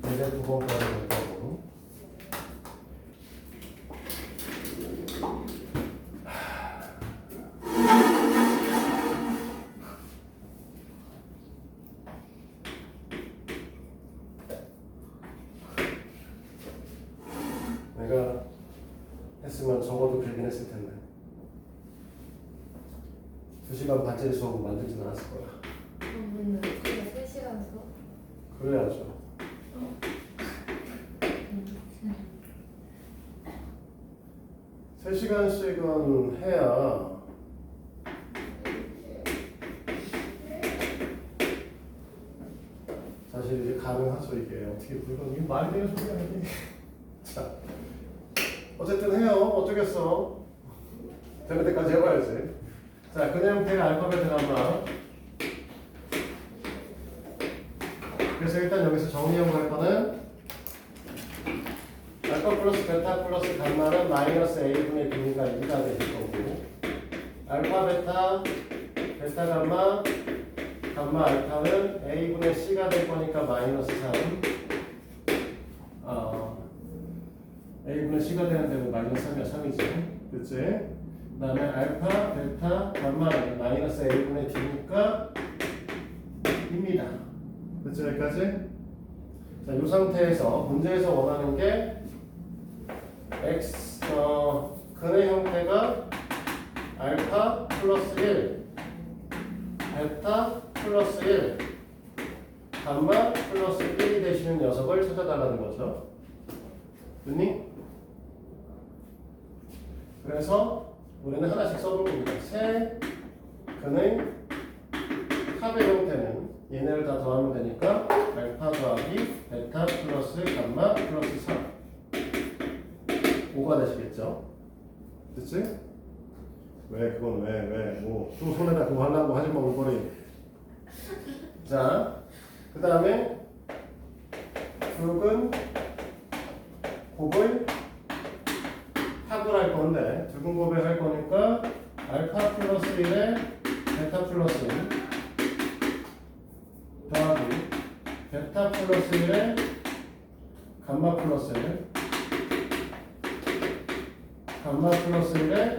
예제 9번까지 갈 거고. 내가 했으면 적어도 길긴 했을 텐데 2시간 반짜리 수업은 만들진 않았을 거야. 그러면 우리가 3시간 수업? 그래야죠. 세 시간씩은 해야 사실 이제 가능하죠. 이게 어떻게 불가능? 이게 말이 되는 소리야 이게. 자, 어쨌든 해요. 어쩌겠어. 되는 데까지 해봐야지. 자, 그 형태의 알파벳 드라마. 그래서 일단 여기서 정리하고 갈 거는 알파 플러스 베타 플러스 감마는 마이너스 a분의 b가 2가 되실 거고, 알파 베타 베타 감마 감마 알파는 a분의 c가 될 거니까 마이너스 3. a분의 c가 되는 데는 마이너스 3이야. 3이지. 그치? 그 다음에 알파 베타 감마는 마이너스 a분의 d니까 입니다. 그치? 여기까지? 자, 이 상태에서 문제에서 원하는 게 x 근의 형태가 알파 플러스 1 베타 플러스 1 감마 플러스 1이 되시는 녀석을 찾아달라는 거죠. 됐니? 그래서 우리는 하나씩 써볼 겁니다. 세 근의 탑의 형태는 얘네를 다 더하면 되니까 알파 더하기 베타 플러스 감마 플러스 3 5가 되시겠죠? 됐지? 왜 그건 왜 뭐 또 손에다 그거 하려고 하지마 올거리. 자, 그 다음에 붉은 곱을 합을 할 건데 붉은 곱을 할 거니까 알파 플러스 1에 베타 플러스 1 더하기 베타 플러스 1에 감마 플러스 1 감마 플러스 1에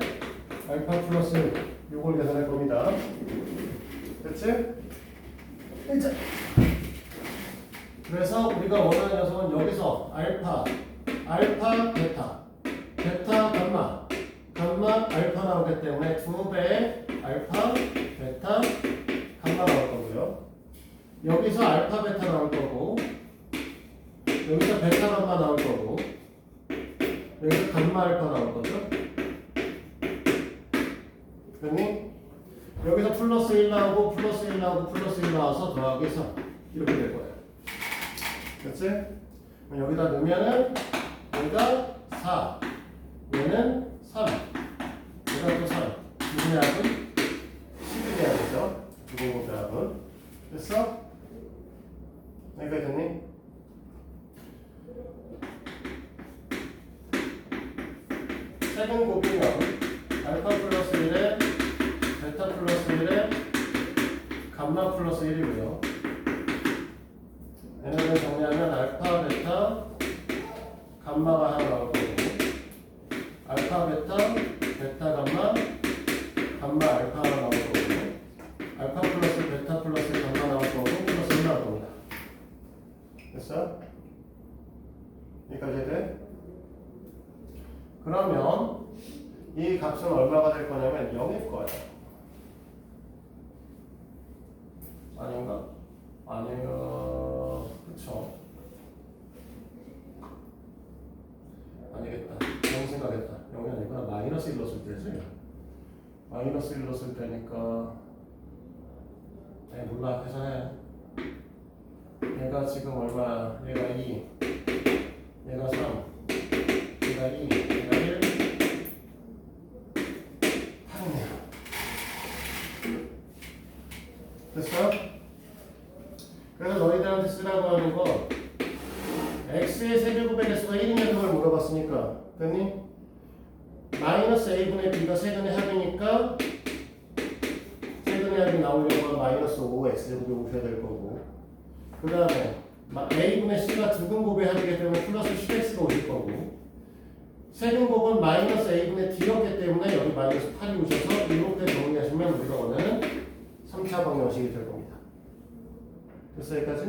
알파 플러스 1 요걸 계산할 겁니다. 됐지? 자, 그래서 우리가 원하는 녀석은 여기서 알파 베타 베타 감마 감마 알파 나오기 때문에 2배의 알파 베타 감마 나올 거고요. 여기서 알파 베타 나올 거고, 여기서 베타 감마 나올 거고, 여기서 감마 알파 나올 거죠. 그러니 여기서 플러스 1 나오고 플러스 1 나오고 플러스 1 나와서 더하기 3 이렇게 될 거예요. 그렇지? 그럼 여기다 넣으면은 여기가 4 얘는 3 여기가 또 3 두분의 합은 10이 돼야 되죠. 두분의 합은. 됐어? 여기까지 됐니? 세분 곱이면 알파 플러스 1에 베타 플러스 1에 감마 플러스 1이고요. 얘네들 정리하면 알파 베타 감마가 하나 나올 거고, 알파 베타 베타 감마 감마 알파 하나 나올 거고, 알파 플러스 베타 플러스 감마 나올 거고, 플러스 1 나올 겁니다. 됐어? 여기까지 돼? 그러면 이 값은 얼마가 될 거냐면 0일 거예요. 아닌가? 아니요, 그쵸. 아니겠다. 그런 생각했다. 0이 아니구나. 마이너스 1로 쓸 때지. 마이너스 1로 쓸 때니까. 아니, 몰라. 계산해. 얘가 지금 얼마? 얘가 2. 얘가 3. 얘가 2. 얘가 1. 8이네요. 됐어? 그래서 너희들한테 쓰라고 하는 거 x의 세제곱의 개수가 1이냐는 걸 물어봤으니까 됐니? 마이너스 a분의 b가 세근의 합이니까 세근의 합이 나오려고 하면 마이너스 5 x제곱이 오셔야 될 거고 그 다음에 a분의 c가 두근곱의 합이기 때문에 플러스 10x가 오실 거고 세근곱은 마이너스 a분의 d였기 때문에 여기 마이너스 8이 오셔서 이렇게 정리하시면 우리가 원하는 3차 방정식이 될 겁니다. 됐어 여기까지?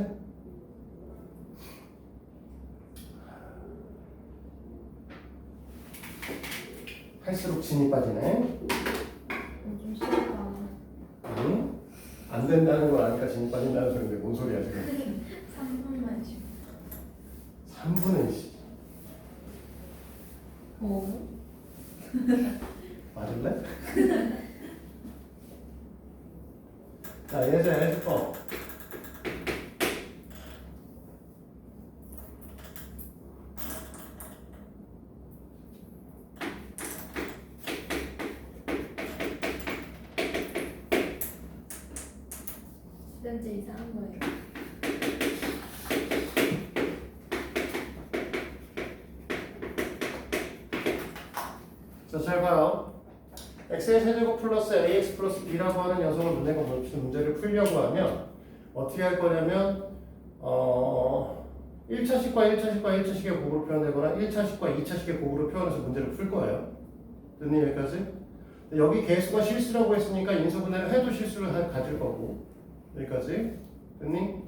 할수록 진이 빠지네. 좀 싫다. 응? 안 된다는 걸 아니까 진이 빠진다는 소리인데 뭔 소리야 지금? 3분만 주. 3분의 10. 어? 맞을래? 자 예제 해줄 거. 쌤제 이상한 거예요. 자, 잘 봐요. x의 세제곱 플러스 ax 플러스 b라고 하는 녀석을 문제를 풀려고 하면 어떻게 할 거냐면 1차식과 1차식과 1차식의 곱으로 표현되거나 1차식과 2차식의 곱으로 표현해서 문제를 풀 거예요. 됐니 여기까지? 여기 개수가 실수라고 했으니까 인수분해를 해도 실수를 가질 거고 여기까지 됐니?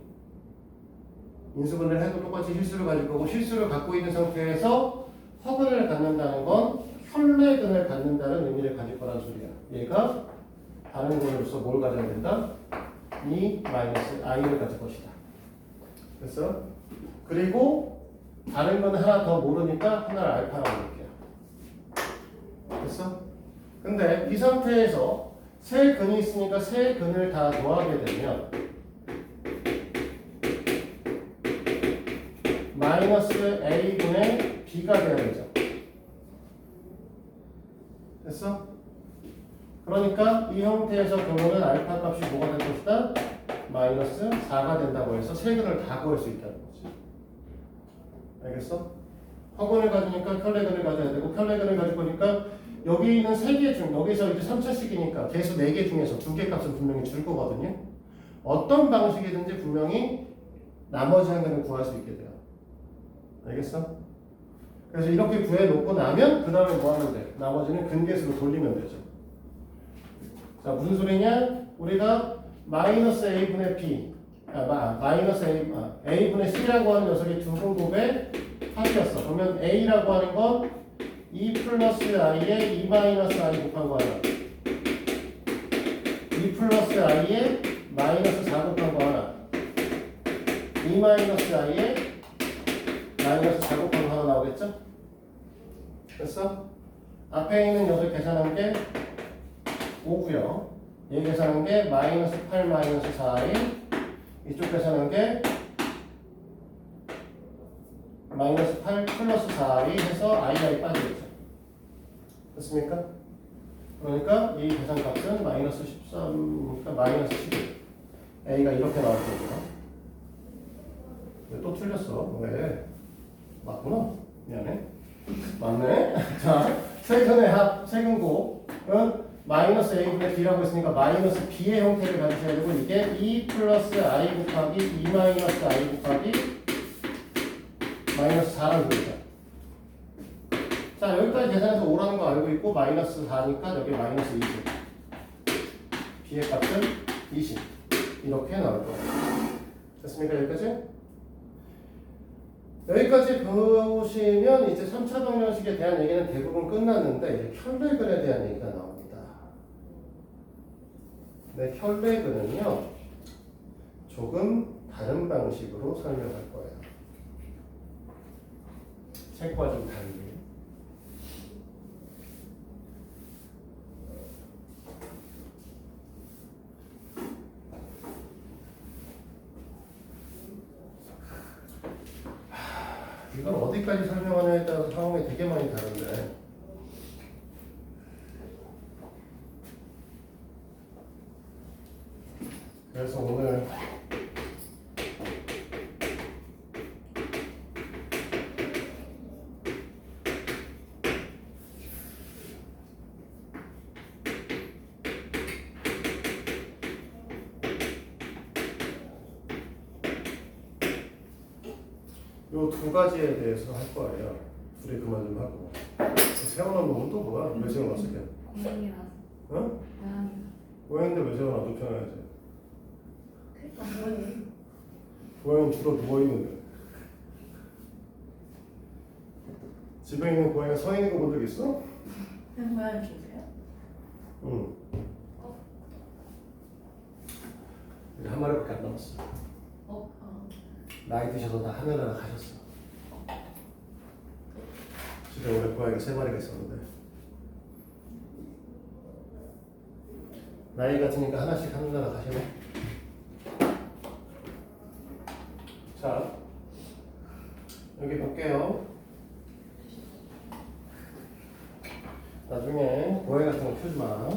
인수분해를 해도 똑같이 실수를 가질 거고 실수를 갖고 있는 상태에서 허근을 갖는다는 건 혈내근을 갖는다는 의미를 가질 거란 소리야. 얘가 다른 거로서 뭘 가져야 된다? 2 마이너스 i를 가질 것이다. 됐어? 그리고 다른 건 하나 더 모르니까 하나를 알파라고 볼게요. 됐어? 근데 이 상태에서 세 근이 있으니까 세 근을 다 더하게 되면 마이너스 a분의 b가 돼야 되죠. 됐어? 그러니까 이 형태에서 경우는 알파 값이 뭐가 될 것이다? 마이너스 4가 된다고 해서 세 근을 다 구할 수 있다는 거지. 알겠어? 허근을 가지니까 켤레근을 가져야 되고 켤레근을 가질 거니까 여기 있는 3개 중 여기서 이제 3차식이니까 개수 4개 중에서 2개 값은 분명히 줄 거거든요. 어떤 방식이든지 분명히 나머지 한 개는 구할 수 있게 돼요. 알겠어? 그래서 이렇게 구해놓고 나면 그 다음에 뭐 하면 돼? 나머지는 근계수로 돌리면 되죠. 자 무슨 소리냐? 우리가 마이너스 a분의 b 마이너스 a분의 c라고 하는 녀석이 두근곱의 합이었어. 그러면 a라고 하는 건 2 플러스 i에 2 마이너스 i 곱한 거 하나 2 플러스 i에 마이너스 4 곱한 거 하나 2 마이너스 i에 마이너스 4 곱한 거 하나 나오겠죠? 됐어? 앞에 있는 녀석 계산한 게 5고요. 얘 계산한 게 마이너스 8 마이너스 4i 이쪽 계산한 게 마이너스 8 플러스 4i 해서 i 빠지겠죠. 됐습니까? 그러니까 이 계산값은 마이너스 13이니까 마이너스 11 a가 이렇게 나올 거고요. 또 틀렸어. 왜? 맞구나. 미안해. 맞네. 자, 세근의 합, 세근곱은 마이너스 a분의 b라고 했으니까 마이너스 b의 형태를 가지셔야 되고 이게 2 플러스 i 곱하기 2 마이너스 i 곱하기 마이너스 4라는 거죠. 자, 여기까지 계산해서 5라는 거 알고 있고 마이너스 4니까 여기 마이너스 20 b의 값은 20 이렇게 나올 거예요. 됐습니까? 여기까지? 여기까지 보시면 이제 3차 방정식에 대한 얘기는 대부분 끝났는데 이제 혈내근에 대한 얘기가 나옵니다. 네, 혈내근은요 조금 다른 방식으로 설명할 거예요. 책과 좀 다르게. 이건 어디까지 설명하냐에 따라서 상황이 되게 많이 다른데 그래서 오늘 요 두 가지에 대해서 할 거예요. 둘이 그만 좀 하고. 세워놓은 놈은 또 뭐야? 왜 세워놨어? 걔? 고양이라서. 어? 고양이. 고양인데 왜 세워놔? 눕혀놔야지. 그러니까 뭐예요? 고양이는 주로 누워있는데. 집에 있는 고양이 서 있는 거 본 적 있어? 그냥 고양이 키우세요? 응. 이제 한 마리밖에 안 남았어. 어. 나이 드셔서 다 하늘나라 가셨어. 집에 원래 고양이가 3마리가 있었는데 나이 같으니까 하나씩 하늘나라 가시네. 자, 여기 볼게요. 나중에 고양이 같은 거 키우지 마.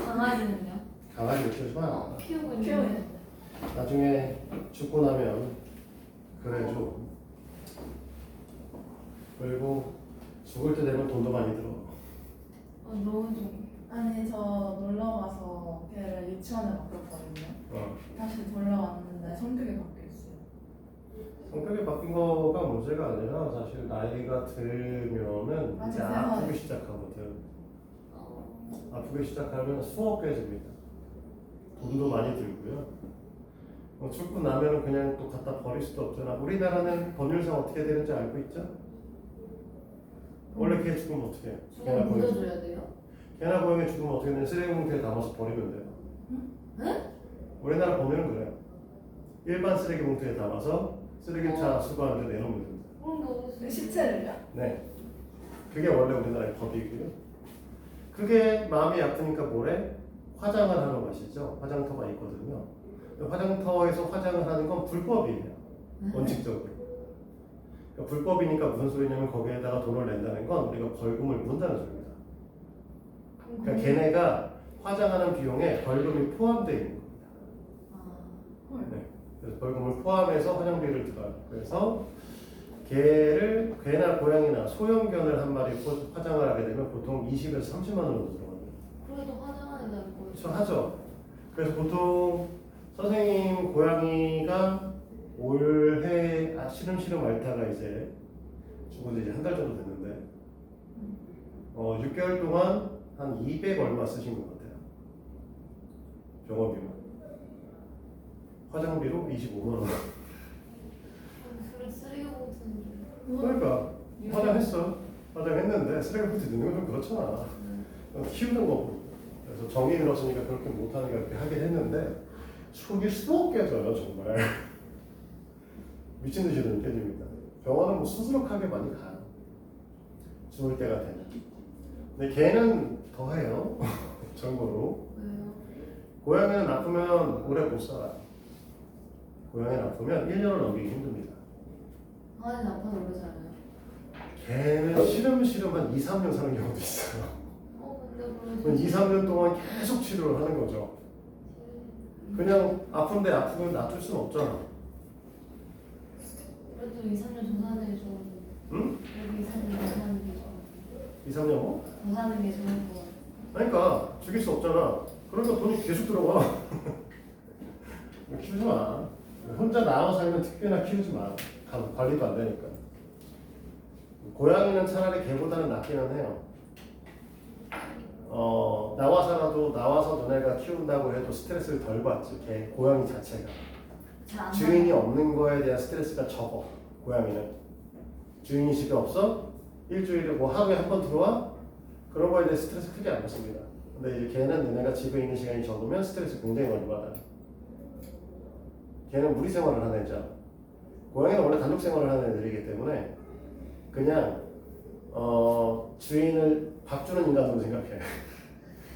강아지는요? 강아지를 키우지 마. 키우고 키우고 있는데. 있는데. 나중에 죽고 나면 그래줘. 그리고 죽을 때 되면 돈도 많이 들어. 너무 좋아. 아니 저 놀러 가서 걔를 유치원에 맡겼거든요. 다시 돌아왔는데 성격이 바뀌었어요. 성격이 바뀐 거가 문제가 아니라 사실 나이가 들면은 이제 맞아요. 아프기 시작하거든. 아프기 시작하면 수억해집니다. 돈도 많이 들고요. 죽고 나면은 그냥 또 갖다 버릴 수도 없잖아. 우리나라는 법률상 어떻게 되는지 알고 있죠? 원래 걔 죽으면 어떻게 해? 저거 묻어줘야 돼요? 개나 고양이 죽으면 어떻게 되냐? 쓰레기 봉투에 담아서 버리면 돼요. 네? 우리나라 법률은 그래요. 일반 쓰레기 봉투에 담아서 쓰레기차 수거하는 데 내놓으면 됩니다. 그럼 너무 그 시체를요? 네. 그게 원래 우리나라의 법이고요. 그게 마음이 아프니까 뭐래? 화장을 하는 것이죠. 화장터가 있거든요. 화장터에서 화장을 하는 건 불법이에요. 원칙적으로. 그러니까 불법이니까 무슨 소리냐면 거기에다가 돈을 낸다는 건 우리가 벌금을 문다는 소리입니다. 그러니까 걔네가 화장하는 비용에 벌금이 포함되어 있는 겁니다. 네. 그래서 벌금을 포함해서 화장비를 들어요. 그래서 개나 고양이나 소형견을 한 마리 화장을 하게 되면 보통 20에서 30만 원 정도 들어갑니다. 그래도 화장하는 날 거예요. 그렇죠, 하죠. 그래서 보통 선생님 고양이가 올해 시름시름 앓다가 이제 죽은 지 이제 한 달 정도 됐는데 6개월 동안 한 200 얼마 쓰신 것 같아요. 병원비만. 화장비로 25만 원. 쓰레기 봉투는 그러니까 화장했어. 화장했는데 쓰레기부터 넣는 건 좀 그렇잖아. 키우는 거고. 그래서 정인으로서니까 그렇게 못하는 게 그렇게 하긴 했는데 속이 수억 깨져요 정말. 미친 듯이 돈 깨집니다. 병원은 뭐 수두룩하게 많이 가요. 죽을 때가 되면. 근데 걔는 더 해요. 정보로. 왜요? 고양이는 아프면 오래 못 살아요. 고양이는 아프면 1년을 넘기기 힘듭니다. 강아지는 아파서 오래 살아요. 걔는 시름시름 한 2, 3년 사는 경우도 있어요. 근데 그럼 2, 3년 동안 계속 치료를 하는 거죠. 그냥 아픈데 아프면 놔둘 수는 없잖아. 그래도 2, 3년 더 사는 게 좋은. 응? 그래도 2, 3년 더 사는 게 좋은. 2, 3년 뭐? 더 사는 게 좋은 거. 그러니까 죽일 수 없잖아. 그러니까 돈이 계속 들어가. 키우지 마. 혼자 나와 살면 특별히나 키우지 마. 관리도 안 되니까. 고양이는 차라리 개보다는 낫기는 해요. 나와서 너네가 키운다고 해도 스트레스를 덜 받지. 고양이 자체가. 잘안 주인이 없는 거에 대한 스트레스가 적어. 고양이는. 주인이 집에 없어? 일주일에 뭐 하루에 한 번 들어와? 그런 거에 대해 스트레스 크게 안 받습니다. 근데 이제 걔는 너네가 집에 있는 시간이 적으면 스트레스 굉장히 많이 받아요. 걔는 무리 생활을 하는 애죠. 고양이는 원래 단독 생활을 하는 애들이기 때문에 그냥 주인을 밥 주는 인간으로 생각해.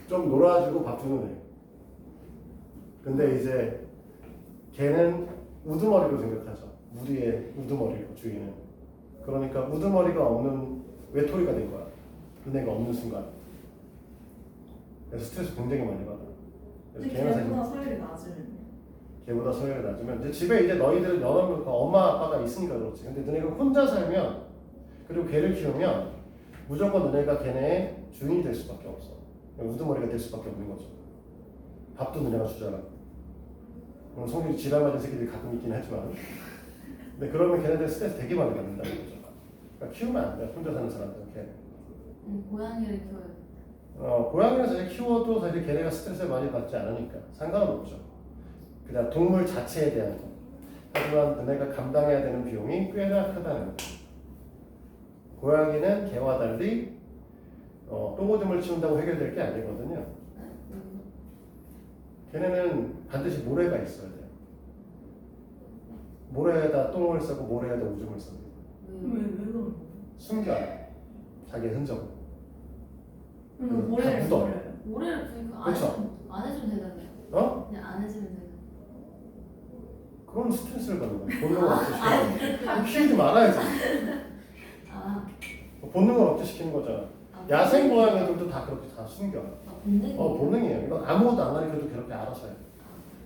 좀 놀아주고 밥 주는 애. 근데 이제 걔는 우두머리로 생각하죠. 무리의 우두머리로 주인은. 그러니까 우두머리가 없는 외톨이가 된 거야. 은혜가 없는 순간. 그래서 스트레스 굉장히 많이 받아. 근데 걔는 사실 걔보다 서열이 낮으면 걔보다 서열이 낮으면 이제 집에 이제 너희들은 여러 명 엄마 아빠가 있으니까 그렇지. 근데 너네가 혼자 살면 그리고 걔를 키우면 무조건 너네가 걔네의 주인이 될 수밖에 없어. 우두머리가 될 수밖에 없는 거죠. 밥도 너네가 주잖아. 물론 성질이 지랄 맞은 새끼들이 가끔 있긴 하지만 근데 그러면 걔네들 스트레스 되게 많이 받는다는 거죠. 그러니까 키우면 안 돼. 혼자 사는 사람들은 걔. 고양이를 키워요. 고양이는 사실 키워도 사실 걔네가 스트레스를 많이 받지 않으니까 상관은 없죠. 그냥 동물 자체에 대한 거. 하지만 너네가 감당해야 되는 비용이 꽤나 크다는 거. 고양이는 개와 달리 똥오줌을 치운다고 해결될 게 아니거든요. 걔네는 반드시 모래가 있어야 돼요. 모래에다 똥을 싸고 모래에다 오줌을 쌉니다. 왜 그런 거야? 숨겨요. 자기의 흔적을. 그럼 모래를 묻어. 버려요. 모래를 그러니까 그쵸? 안 해주면 되잖아요. 어? 그냥 안 해주면 되잖아요. 그런 스트레스를 받는 거야. 본능을 억제시키는 키우지 말아야지. 아, 본능을 억제시키는 거잖아. 아 야생 고양이들도 다 그렇게 다 숨겨. 본능이. 본능이에요. 이건 아무것도 안 가르쳐도 그렇게 알아서 해요.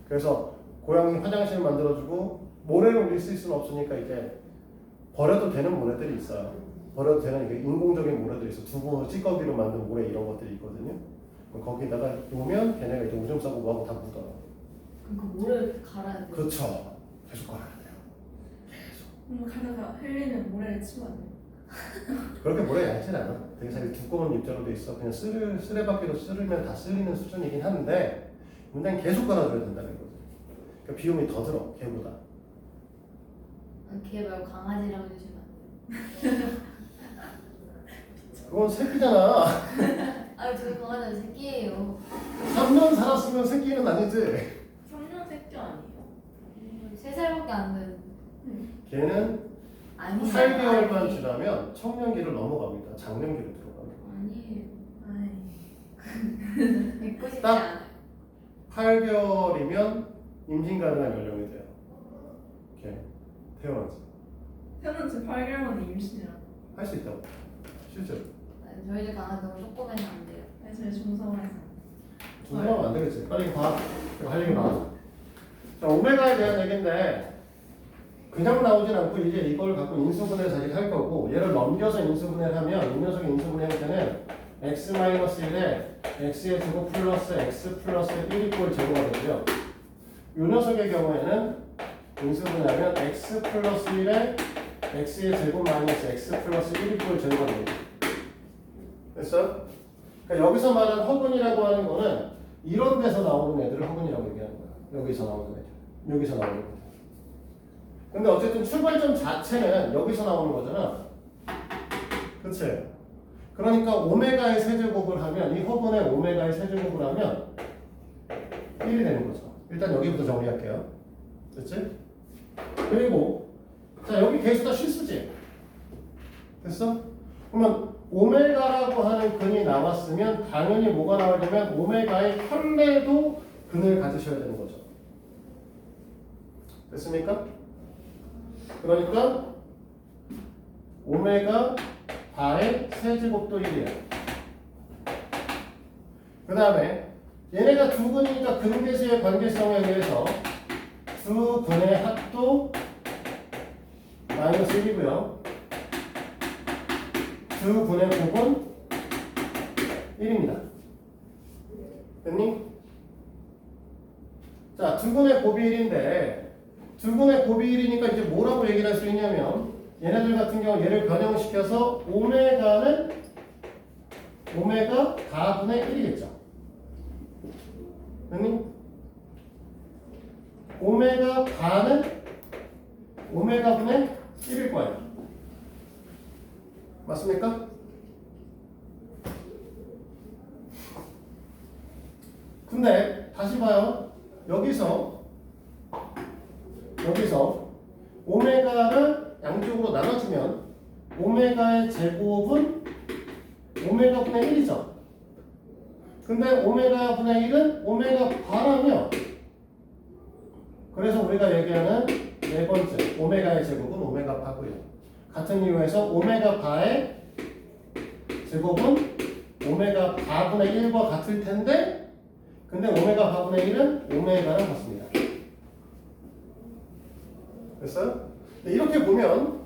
그래서 고양이 화장실 만들어주고 모래를 올릴 수는 없으니까 이제 버려도 되는 모래들이 있어요. 버려도 되는 이게 인공적인 모래들이 있어. 두부 찌꺼기로 만든 모래 이런 것들이 있거든요. 그럼 거기다가 놓으면 걔네가 이제 오줌 싸고 뭐하고 다 묻어요. 그럼 그 모래를 갈아야 돼요. 그렇죠. 계속 갈아야 돼요. 그럼 가다가 흘리면 모래를 치면 안 돼요. 그렇게 모래 얇진 않아. 되게 사실 두꺼운 입자로 돼 있어. 그냥 쓰레받기로 쓸으면 다 쓸리는 수준이긴 한데 문제는 계속 갈아줘야 된다는 거죠. 그러니까 비용이 더 들어. 걔보다. 걔 말고 강아지라고 해주시면 안 돼요. 그건 새끼잖아. 아, 저희 강아지가 새끼예요. 3년 살았으면 새끼는 아니지. 3년 새끼 아니에요? 3살밖에 안 된. 걔는 아니. 8개월만 지나면 청년기를 넘어갑니다. 장년기로 들어갑니다. 아니에요. 아이. 믿고 싶지 딱. 않아요. 8개월이면 임신 가능한 연령이 돼요. 걔 태어나서 태어난 지 8개월 만에 임신이라고. 할 수 있다고. 실제로. 아니, 저희 집 강아지 너무 조그매서 안 돼요. 네, 저희 중성화해서. 중성하면 안 되겠지. 빨리 봐. 이거 할 얘기 많아. 자, 오메가에 대한 얘기인데 그냥 나오진 않고 이제 이걸 갖고 인수분해를 사실 할 거고 얘를 넘겨서 인수분해를 하면 이 녀석의 인수분해 형태는 x-1에 x의 제곱 플러스 x 플러스 1 이꼴 제곱가 되고요. 이 녀석의 경우에는 인수분해하면 x 플러스 1에 x의 제곱 마이너스 x 플러스 1 이꼴 제곱가 됩니다. 됐어요? 그러니까 여기서 말하는 허근이라고 하는 거는 이런 데서 나오는 애들을 허근이라고 얘기하는 거야. 여기서 나오는 애들. 여기서 나오는 애들. 근데 어쨌든 출발점 자체는 여기서 나오는 거잖아. 그치? 그러니까 오메가의 세제곱을 하면 이 허근의 오메가의 세제곱을 하면 1이 되는 거죠. 일단 여기부터 정리할게요. 됐지? 그리고 자 여기 계수 다 실수지? 됐어? 그러면 오메가라고 하는 근이 나왔으면 당연히 뭐가 나오려면 오메가의 혈내도 근을 가지셔야 되는 거죠. 됐습니까? 그러니까 오메가 바의 세제곱도 1이에요. 그 다음에 얘네가 두 근이니까 근계수의 관계성에 의해서 두 근의 합도 마이너스 1이고요. 두 근의 곱은 1입니다. 됐니? 자, 두 근의 곱이 1인데 두 근의 곱이 1이니까 이제 뭐라고 얘기를 할 수 있냐면 얘네들 같은 경우 얘를 변형시켜서 오메가는 오메가 가분의 1이겠죠. 됐니? 오메가 바는 오메가 분의 1일 거예요. 맞습니까? 근데 다시 봐요. 여기서 제곱은 오메가 분의 1이죠. 근데 오메가 분의 1은 오메가 바라며, 그래서 우리가 얘기하는 네 번째 오메가의 제곱은 오메가 바고요. 같은 이유에서 오메가 바의 제곱은 오메가 바분의 1과 같을 텐데, 근데 오메가 바분의 1은 오메가랑 같습니다. 됐어요? 이렇게 보면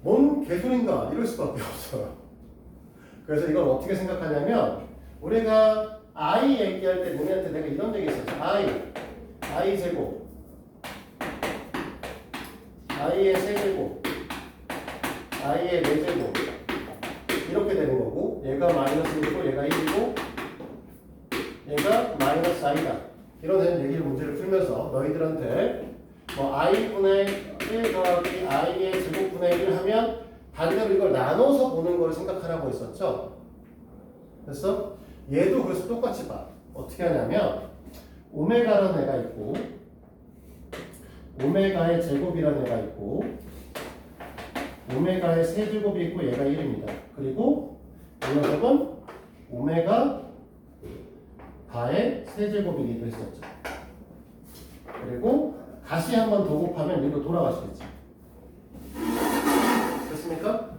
뭔 개소리인가 이럴 수밖에 없어요. 그래서 이걸 어떻게 생각하냐면, 우리가 i 얘기할 때 너네한테 내가 이런 얘기 했었죠. i 제곱, i의 세제곱, i의 4제곱 이렇게 되는 거고, 얘가 마이너스 1이고 얘가 1이고 얘가 마이너스 i다. 이런 얘기를 문제를 풀면서 너희들한테 뭐 i분의 1 더하기 i의 제곱분의 1 하면 반대로 이걸 나눠서 보는 걸 생각하라고 했었죠. 됐어? 얘도 그래서 똑같이 봐. 어떻게 하냐면 오메가라는 애가 있고 오메가의 제곱이라는 애가 있고 오메가의 세제곱이 있고 얘가 1입니다. 그리고 이 녀석은 오메가 바의 세제곱이기도 했었죠. 그리고 다시 한 번 더 곱하면 얘도 돌아가시겠죠. 됐습니까?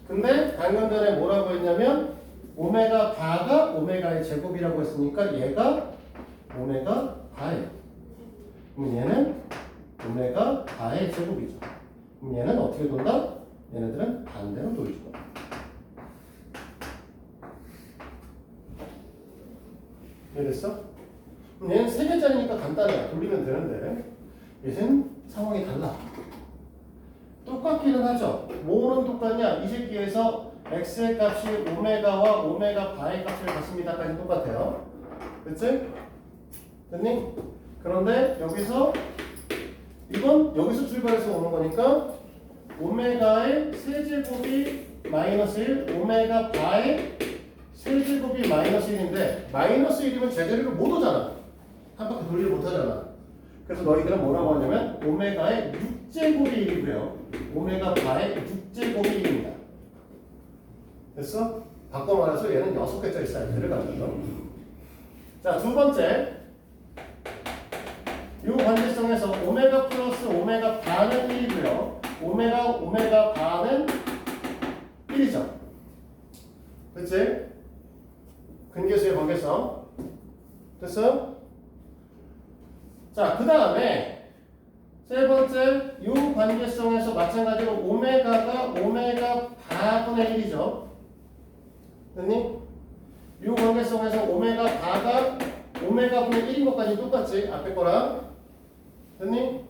근데 방금 전에 뭐라고 했냐면 오메가 바가 오메가의 제곱이라고 했으니까 얘가 오메가 바예요. 그럼 얘는 오메가 바의 제곱이죠. 그럼 얘는 어떻게 돈다? 얘네들은 반대로 돌죠. 이해됐어? 그럼 얘는 3개짜리니까 간단해. 돌리면 되는데 얘는 상황이 달라. 똑같기는 하죠. 뭐는 똑같냐? 이 새끼에서 x의 값이 오메가와 오메가 바의 값을 갖습니다까지 똑같아요. 그치? 됐니? 그런데 여기서 이건 여기서 출발해서 오는 거니까 오메가의 세제곱이 마이너스 1, 오메가 바의 세제곱이 마이너스 1인데 마이너스 1이면 제자리로 못 오잖아. 한 바퀴 돌리를 못 하잖아. 그래서 너희들은 뭐라고 하냐면 오메가의 6제곱이 1이고요. 오메가 바의 6제곱이 1입니다. 됐어? 바꿔 말해서 얘는 6개짜리 사이즈를 가져요. 자, 두 번째. 이 관계성에서 오메가 플러스 오메가 바는 1이고요. 오메가 바는 1이죠. 그치? 근계수의 관계성. 됐어요? 자, 그 다음에 세 번째, 이 관계성에서 마찬가지로 오메가가 오메가 바분의 1이죠. 됐니? 이 관계성에서 오메가 바가 오메가 분의 1인 것까지 똑같지? 앞에 거랑. 됐니?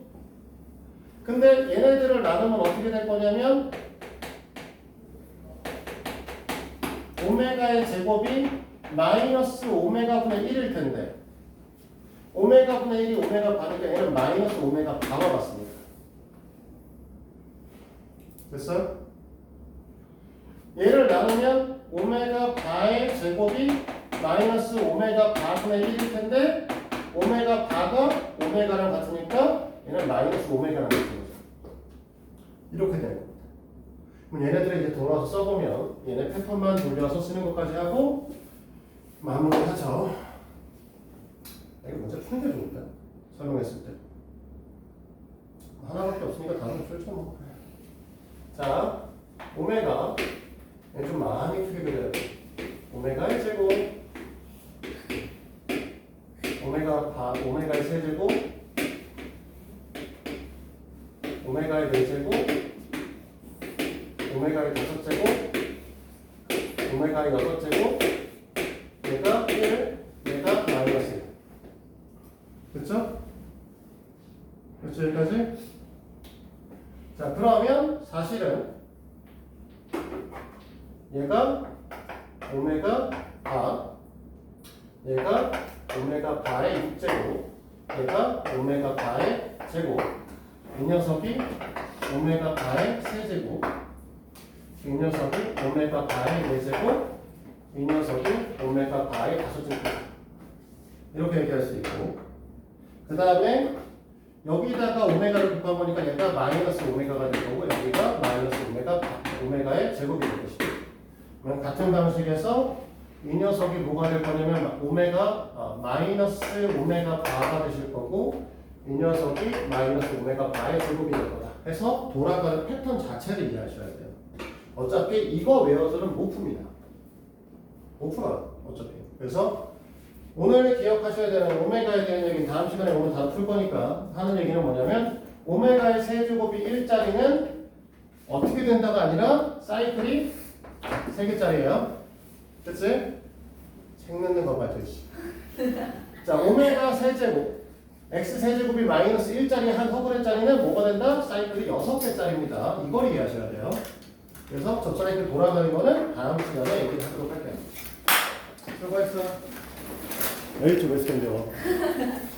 근데 얘네들을 나누면 어떻게 될 거냐면 오메가의 제곱이 마이너스 오메가 분의 1일 텐데 오메가 분의 1이 오메가 바니까 얘는 마이너스 오메가 바와 같습니다. 됐어요? 얘를 나누면 오메가 바의 제곱이 마이너스 오메가 바분의 1일 텐데 오메가 바가 오메가랑 같으니까 얘는 마이너스 오메가랑 같은 거죠. 이렇게 되는 겁니다. 그럼 얘네들을 이제 돌아서 써보면 얘네 패턴만 돌려서 쓰는 것까지 하고 마무리하죠. 이거 문제 푸는 게 좋은데 설명했을 때 하나밖에 없으니까 다른 거 풀죠 뭐. 자, 오메가 좀 많이 크게 그려야 돼. 오메가의 제곱, 오메가의 세제곱, 오메가의 4제곱, 오메가의 5제곱, 오메가의 6제곱, 얘가 1, 얘가 마이너스 1. 그쵸? 그쵸, 여기까지? 자, 그러면 사실은 얘가 오메가 바, 얘가 오메가 바의 6제곱, 얘가 오메가 바의 제곱, 이 녀석이 오메가 바의 세제곱, 이 녀석이 오메가 바의 4제곱, 이 녀석이 오메가 바의 5제곱. 이렇게 얘기할 수 있고, 그 다음에 여기다가 오메가를 곱한 거니까 얘가 마이너스 오메가가 될 거고 여기가 마이너스 오메가 바. 오메가의 제곱이 될 것이다. 그럼 같은 방식에서 이 녀석이 뭐가 될 거냐면 마이너스 오메가 바가 되실 거고 이 녀석이 마이너스 오메가 바의 제곱이 될 거다. 해서 돌아가는 패턴 자체를 이해하셔야 돼요. 어차피 이거 외워서는 못 풉니다. 못 풀어요. 어차피. 그래서 오늘 기억하셔야 되는 오메가에 대한 얘기는 다음 시간에 오늘 다 풀 거니까 하는 얘기는 뭐냐면 오메가의 세제곱이 1짜리는 어떻게 된다가 아니라 사이클이 3개짜리예요. 그치? 책 넣는 거 봐, 저씨. 자, 오메가 세제곱 x 세제곱이 마이너스 1짜리 한 허브의 짜리는 뭐가 된다? 사이클이 6개짜리입니다. 이걸 이해하셔야 돼요. 그래서 저 사이클 돌아가는 거는 다음 시간에 얘기를 하도록 할게요. 수고했어. 에이, 좀 왜 쓰는데요?